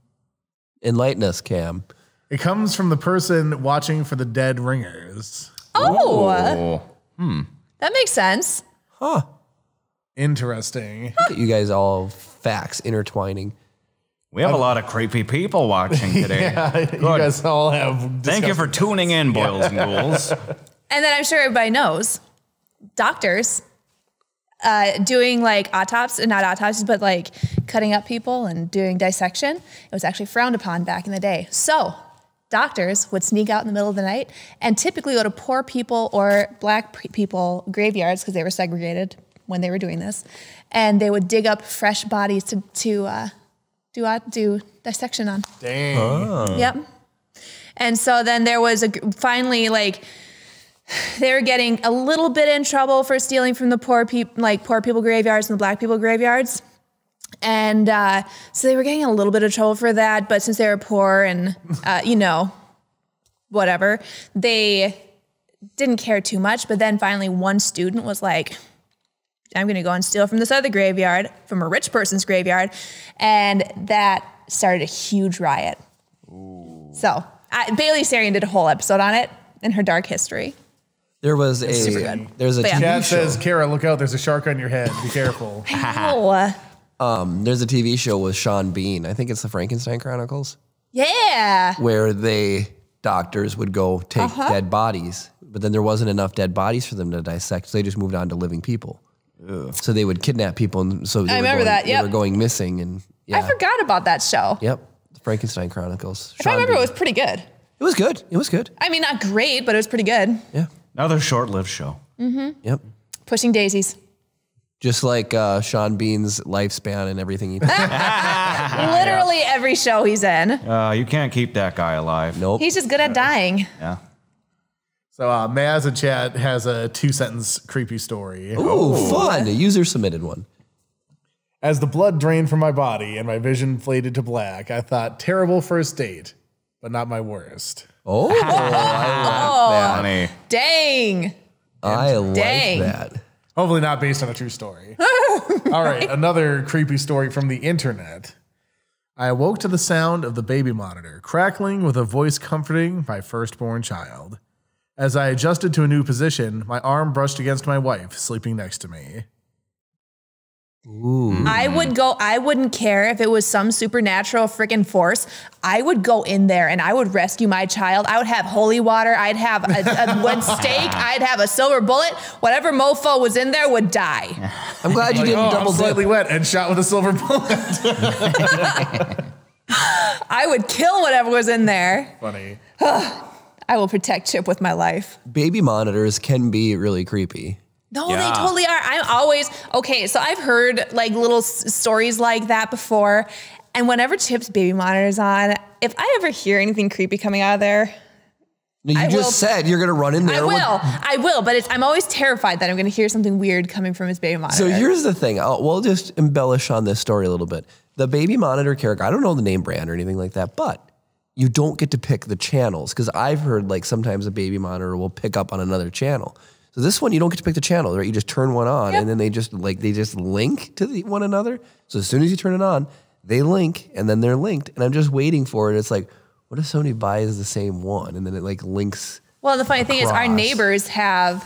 Enlighten us, Cam. It comes from the person watching for the dead ringers. Oh, Oh. that makes sense. Huh. Interesting. Look at you guys all facts intertwining. We have a lot of creepy people watching today. You guys all have. Thank you for tuning in, boils and ghouls. And then I'm sure everybody knows doctors doing like not autopsies, but like cutting up people and doing dissection. It was actually frowned upon back in the day. So doctors would sneak out in the middle of the night and typically go to poor people or black people graveyards because they were segregated when they were doing this. And they would dig up fresh bodies to do dissection on. Dang. Oh. Yep. And so then there was finally like, they were getting a little bit in trouble for stealing from the poor people graveyards and the black people graveyards. And so they were getting a little bit of trouble for that, but since they were poor and, whatever, they didn't care too much. But then finally one student was like, I'm going to go and steal from this other graveyard, from a rich person's graveyard. And that started a huge riot. Ooh. So Bailey Sarian did a whole episode on it in her dark history. There was super good. There's a TV Chat show. says, Kara, look out, there's a shark on your head. Be careful. There's a TV show with Sean Bean. I think it's the Frankenstein Chronicles. Yeah. Where doctors would go take dead bodies, but then there wasn't enough dead bodies for them to dissect, so they just moved on to living people. Ugh. So they would kidnap people, and so I remember that. Yep. They were going missing, and I forgot about that show. Yep, the Frankenstein Chronicles. If I remember, it was pretty good. It was good. It was good. I mean, not great, but it was pretty good. Yeah. Another short-lived show. Mm-hmm. Yep. Pushing daisies. Just like Sean Bean's lifespan and everything he Literally every show he's in. You can't keep that guy alive. Nope. He's just good at dying. Yeah. So Maz in chat has a 2-sentence creepy story. Ooh, fun. A user submitted one. As the blood drained from my body and my vision faded to black, I thought, terrible first date, but not my worst. Oh, I like that. Funny. Dang. I like Dang. that. Hopefully not based on a true story. All right, another creepy story from the internet. I awoke to the sound of the baby monitor crackling with a voice comforting my firstborn child. As I adjusted to a new position, my arm brushed against my wife sleeping next to me. Ooh. I wouldn't care if it was some supernatural freaking force. I would go in there and I would rescue my child. I would have holy water. I'd have a wood stake. I'd have a silver bullet. Whatever mofo was in there would die. I'm glad you didn't double I'm dip. slightly wet and shot with a silver bullet. I would kill whatever was in there. Funny. I will protect Chip with my life. Baby monitors can be really creepy. No, they totally are. I'm always, okay, so I've heard like little stories like that before. And whenever Chip's baby monitor's on, if I ever hear anything creepy coming out of there, You just said you're going to run in there. I will, but I'm always terrified that I'm going to hear something weird coming from his baby monitor. So here's the thing. We'll just embellish on this story a little bit. The baby monitor character, I don't know the name brand or anything like that, but you don't get to pick the channels because I've heard like sometimes a baby monitor will pick up on another channel. So this one, you don't get to pick the channel, right? You just turn one on and then they just link to one another. So as soon as you turn it on, they link and then they're linked. And I'm just waiting for it. It's like, what if somebody buys the same one and then it like links? Well, the funny thing is our neighbors have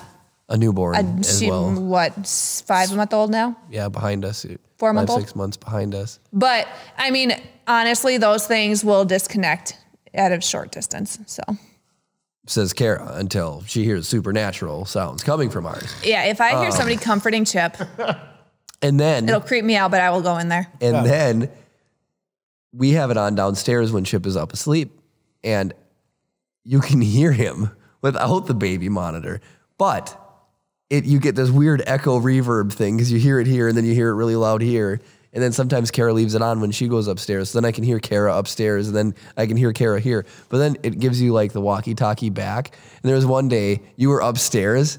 a newborn as well. What, 5-month-old now? Yeah, behind us. 4-month-old? 6 months behind us. But I mean, honestly, those things will disconnect at a short distance, so. Says Kara until she hears supernatural sounds coming from ours. Yeah, if I hear somebody comforting Chip, and then it'll creep me out, but I will go in there. And then we have it on downstairs when Chip is up asleep, and you can hear him without the baby monitor, but you get this weird echo reverb thing because you hear it here and then you hear it really loud here. And then sometimes Kara leaves it on when she goes upstairs. So then I can hear Kara upstairs and then I can hear Kara here. But then it gives you like the walkie-talkie back. And there was one day you were upstairs,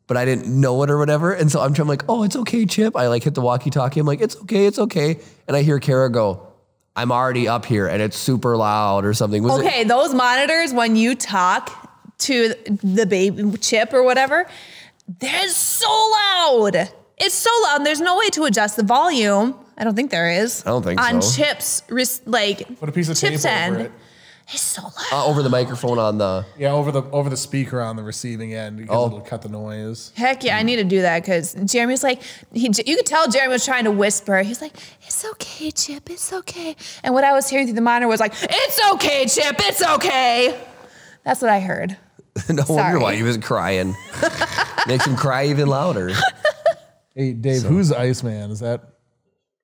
but I didn't know it or whatever. And so I'm like, oh, it's okay, Chip. I like hit the walkie-talkie. I'm like, it's okay, it's okay. And I hear Kara go, I'm already up here and it's super loud or something. Okay, those monitors, when you talk to the baby Chip or whatever, they're so loud. It's so loud. And there's no way to adjust the volume. I don't think there is. I don't think on so. Chip's, like, Put a piece of Chip's tape end. over it. It's so loud. over the microphone on the... Yeah, over the speaker on the receiving end because it'll cut the noise. Heck yeah, I need to do that because Jeremy's like, you could tell Jeremy was trying to whisper. He's like, it's okay, Chip, it's okay. And what I was hearing through the monitor was like, it's okay, Chip, it's okay. That's what I heard. No wonder why he was crying. Makes him cry even louder. Hey, Dave, who's Iceman? Is that...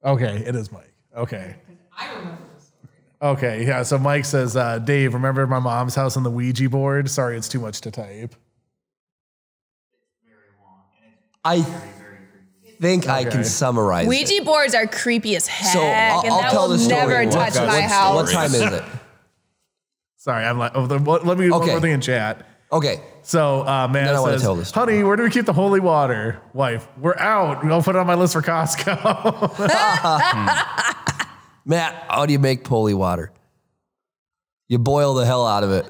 Okay, it is Mike. Okay. I remember this story. Okay, yeah. So Mike says, Dave, remember my mom's house on the Ouija board? Sorry, it's too much to type. I think I can summarize Ouija it. boards are creepy as heck, So and I'll that tell will the story. never touch my house. What time is it? Sorry, I'm like, let me one more thing in chat. Okay. So man I wanna says, tell this story. honey, where do we keep the holy water? Wife, we're out. I'll put it on my list for Costco. Matt, how do you make holy water? You boil the hell out of it.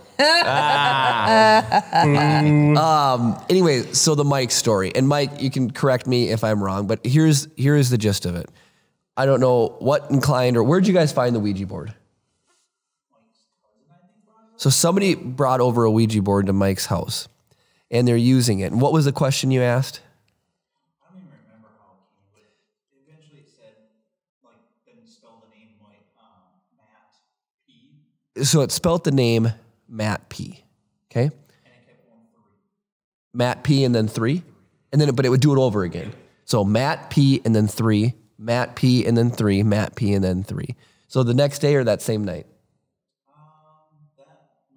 Anyway, so the Mike story. And Mike, you can correct me if I'm wrong, but here's the gist of it. I don't know what inclined or where'd you guys find the Ouija board? So somebody brought over a Ouija board to Mike's house and they're using it. And what was the question you asked? I don't even remember how it came, but eventually it said, like, then spell the name like Matt P. So it spelt the name Matt P. Okay? And it kept going 3. Matt P and then 3. And then but it would do it over again. So Matt P and then 3, Matt P and then 3, Matt P and then 3. So the next day or that same night? That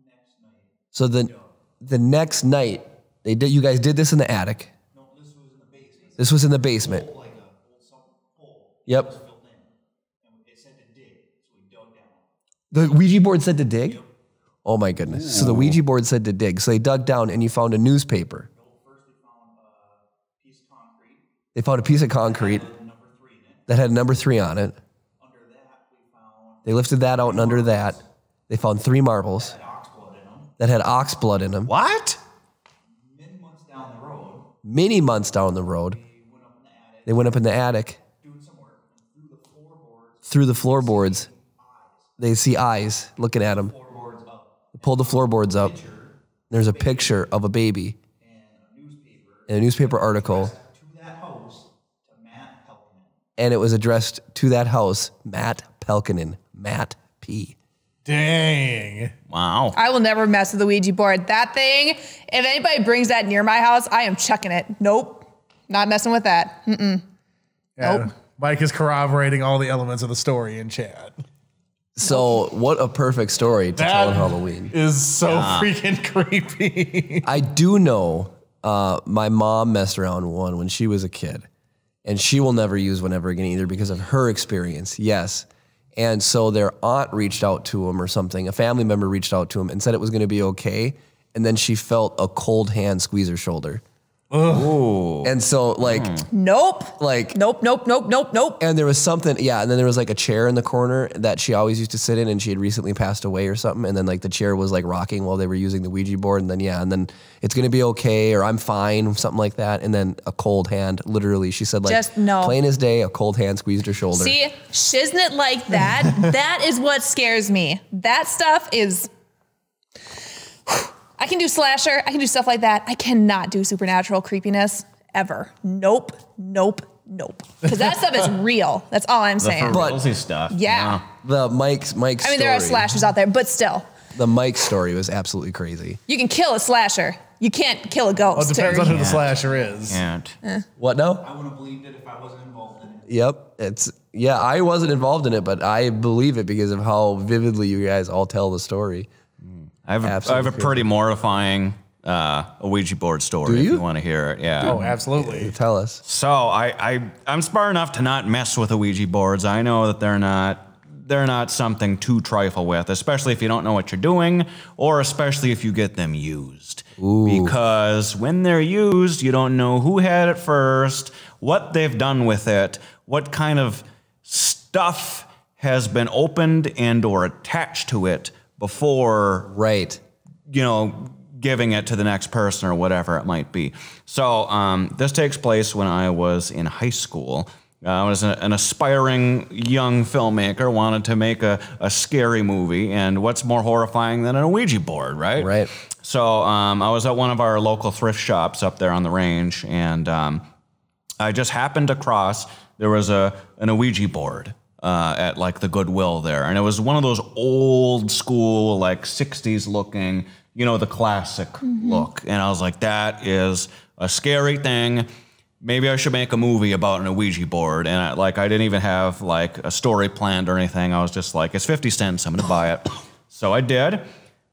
next night. So the next night you guys did this in the attic. No, this was in the basement. This was in the basement. Like a old hole. Yep. Was filled in. And it said to dig, so we dug down. The Ouija board said to dig? Oh my goodness. So the Ouija board said to dig. So they dug down and you found a newspaper. First we found a piece of concrete. They found a piece of concrete Number 3 in it. that had number 3 on it. Under that we found They lifted that out and under that they found 3 marbles ox blood in them. that had ox blood in them. What? Many months down the road, they went up in the attic, Doing some work. And through the floorboards. through the floorboards, they see eyes looking at them. Floorboards up. They pulled the floorboards up. There's a picture of a baby in a newspaper article, To that house, to Matt Pelkinen. and it was addressed to that house, Matt Pelkinen, Matt P. Dang. Wow. I will never mess with the Ouija board. That thing, if anybody brings that near my house, I am chucking it. Nope. Not messing with that. Mm-mm. Yeah, Nope. Mike is corroborating all the elements of the story in chat. So what a perfect story to tell on Halloween. Is so freaking creepy. I do know my mom messed around with one when she was a kid, and she will never use one ever again either because of her experience. Yes. And so their aunt reached out to him or something. A family member reached out to him and said it was going to be okay. And then she felt a cold hand squeeze her shoulder. Ooh. And so like, Nope. like, Nope, nope, nope, nope, nope. and there was something, yeah. And then there was like a chair in the corner that she always used to sit in, and she had recently passed away or something. And then like the chair was like rocking while they were using the Ouija board. And then, yeah, and then it's going to be okay, or I'm fine, something like that. And then a cold hand, literally, she said like, Just no. plain as day, a cold hand squeezed her shoulder. See, shiznit like that, that is what scares me. That stuff is... I can do slasher. I can do stuff like that. I cannot do supernatural creepiness ever. Nope, nope, nope. Because that stuff is real. That's all I'm saying. But- Realsy stuff. Yeah. The Mike's I story. mean, there are slashers out there, but still, The Mike story was absolutely crazy. you can kill a slasher. You can't kill a ghost. Well, it depends or- on who the slasher is. Can't. What now? I would have believed it if I wasn't involved in it. Yep. I wasn't involved in it, but I believe it because of how vividly you guys all tell the story. I have a Absolutely pretty mortifying Ouija board story. Do you? If you want to hear it, yeah. Oh, absolutely. Tell us. So I'm smart enough to not mess with Ouija boards. I know that they're not something to trifle with, especially if you don't know what you're doing, or especially if you get them used. Ooh. Because when they're used, you don't know who had it first, what they've done with it, what kind of stuff has been opened and or attached to it before, Right. you know, giving it to the next person or whatever it might be. So this takes place when I was in high school. I was an aspiring young filmmaker, wanted to make a scary movie, and what's more horrifying than a Ouija board, right? Right. So I was at one of our local thrift shops up there on the range, and I just happened across, there was an Ouija board at like the Goodwill there. And it was one of those old school, like 60s looking, you know, the classic look. And I was like, that is a scary thing. maybe I should make a movie about an Ouija board. And I didn't even have like a story planned or anything. I was just like, it's 50 cents, I'm gonna buy it. So I did.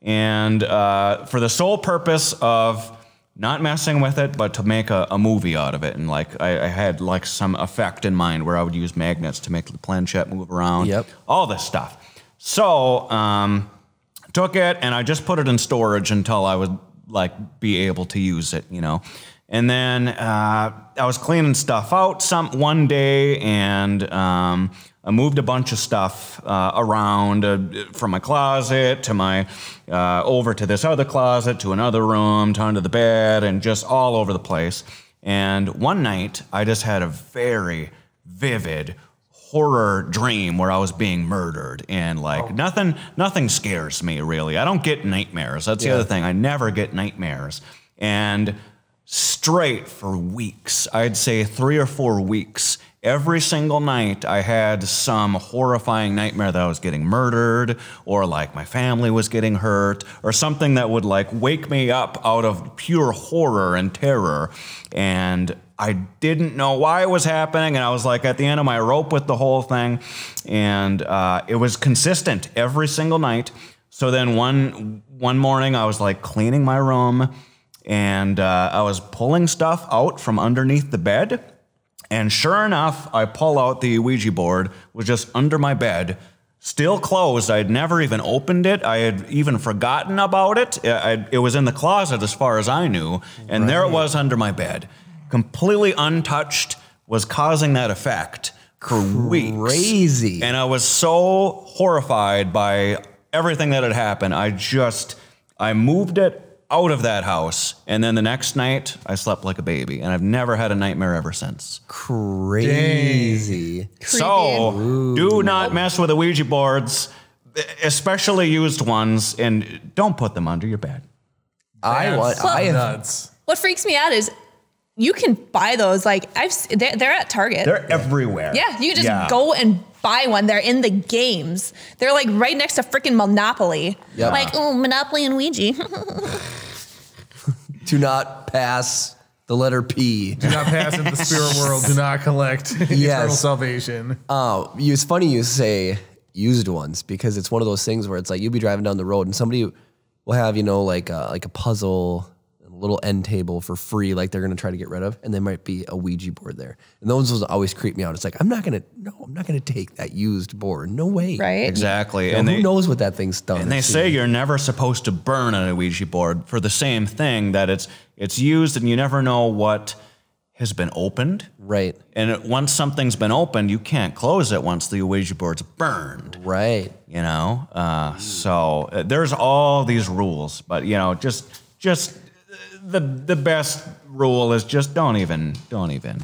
And for the sole purpose of not messing with it, but to make a movie out of it. And like I had like some effect in mind where I would use magnets to make the planchette move around. Yep. All this stuff. So took it and I just put it in storage until I would like be able to use it, you know. And then I was cleaning stuff out one day, and I moved a bunch of stuff around from my closet to my over to this other closet to another room to under the bed and just all over the place. And one night I just had a very vivid horror dream where I was being murdered, and like nothing scares me really. I don't get nightmares. That's the other thing. I never get nightmares. And straight for weeks, I'd say 3 or 4 weeks, every single night I had some horrifying nightmare that I was getting murdered, or like my family was getting hurt, or something that would like wake me up out of pure horror and terror. And I didn't know why it was happening, and I was like at the end of my rope with the whole thing, and it was consistent every single night. So then one morning I was like cleaning my room, and I was pulling stuff out from underneath the bed, and sure enough, I pull out the Ouija board, was just under my bed, still closed. I had never even opened it. I had even forgotten about it. It was in the closet as far as I knew, and there it was under my bed. Completely untouched, was causing that effect for weeks. Crazy. And I was so horrified by everything that had happened. I moved it out of that house, and then the next night I slept like a baby, and I've never had a nightmare ever since. Crazy. So do not mess with the Ouija boards, especially used ones, and don't put them under your bed. Nuts. What freaks me out is you can buy those. Like they're at Target. They're everywhere. Yeah, you can just go and buy one. They're in the games. They're like right next to freaking Monopoly. Yep. Like, oh, Monopoly and Ouija. Do not pass the letter P. Do not pass into the spirit world. Do not collect eternal salvation. It's funny you say used ones, because it's one of those things where it's like you'll be driving down the road and somebody will have, you know, like a puzzle, a little end table for free, like they're going to try to get rid of, and there might be a Ouija board there. And those will always creep me out. It's like, I'm not going to take that used board. No way. Right? Exactly. And who knows what that thing's done. And they say you're never supposed to burn a Ouija board for the same thing, that it's used and you never know what has been opened. Right. And once something's been opened, you can't close it once the Ouija board's burned. Right. You know? So there's all these rules, but you know, just the best rule is just don't even.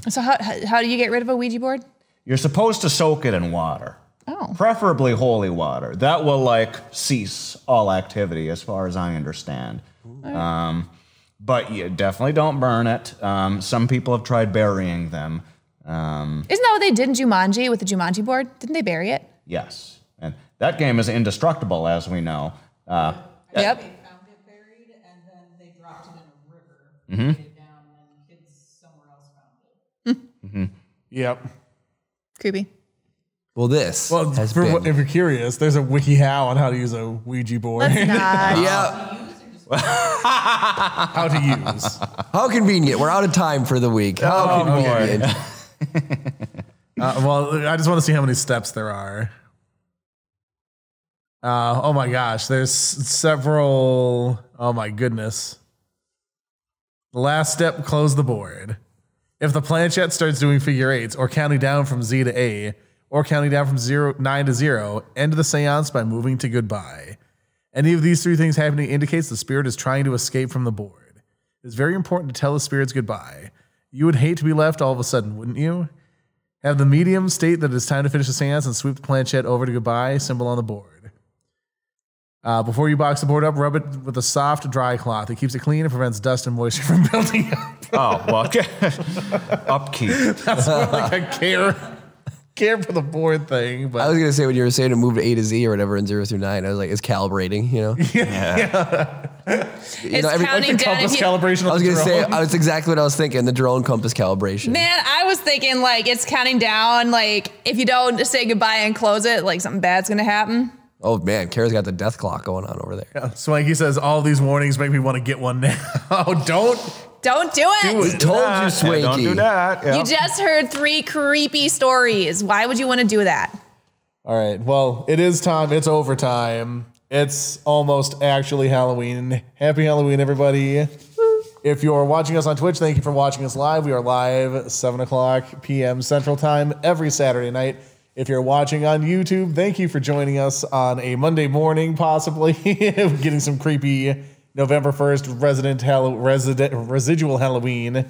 So how do you get rid of a Ouija board? You're supposed to soak it in water. Oh. Preferably holy water. That will like cease all activity as far as I understand. But you definitely don't burn it. Some people have tried burying them. Isn't that what they did in Jumanji with the Jumanji board? Didn't they bury it? Yes. And that game is indestructible, as we know. Yep. They found it buried, and then they dropped it in a river, laid it down, and then kids somewhere else found it. Yep. Creepy. Well, this has been. If you're curious, there's a Wikihow on how to use a Ouija board. Let's not. Yeah. How to use. How convenient. We're out of time for the week. How convenient. Well, I just want to see how many steps there are. Oh my gosh, there's several. Oh my goodness. The last step, close the board. If the planchette starts doing figure eights or counting down from Z to A or counting down from 9 to 0, end the seance by moving to goodbye. Any of these three things happening indicates the spirit is trying to escape from the board. It's very important to tell the spirits goodbye. You would hate to be left all of a sudden, wouldn't you? Have the medium state that it's time to finish the seance and sweep the planchette over to goodbye symbol on the board. Before you box the board up, rub it with a soft, dry cloth. It keeps it clean and prevents dust and moisture from building up. Oh, well, upkeep. That's more like a care for the board thing, but I was gonna say when you were saying to move to A to Z or whatever in 0 through 9, I was like, it's calibrating, you know? It's every- counting down. compass If you, calibration. I was gonna say, that's exactly what I was thinking, the drone compass calibration. man, I was thinking like it's counting down. Like if you don't say goodbye and close it, like something bad's gonna happen. Oh man, Kara's got the death clock going on over there. Swanky says all these warnings make me want to get one now. Don't Don't do it. Told you, Swanky. Don't do that. You just heard 3 creepy stories. Why would you want to do that? All right. Well, it is time. It's overtime. It's almost actually Halloween. Happy Halloween, everybody. If you're watching us on Twitch, thank you for watching us live. We are live 7 o'clock p.m. Central Time every Saturday night. If you're watching on YouTube, thank you for joining us on a Monday morning, possibly. Getting some creepy November 1st residual Halloween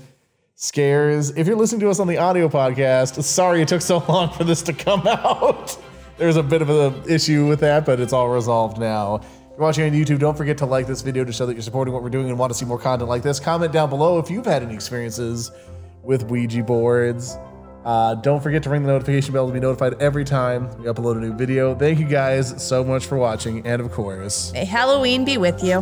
scares. If you're listening to us on the audio podcast, sorry it took so long for this to come out. There's a bit of an issue with that, but it's all resolved now. If you're watching on YouTube, don't forget to like this video to show that you're supporting what we're doing and want to see more content like this. Comment down below if you've had any experiences with Ouija boards. Don't forget to ring the notification bell to be notified every time we upload a new video. Thank you guys so much for watching, and of course, May Halloween be with you.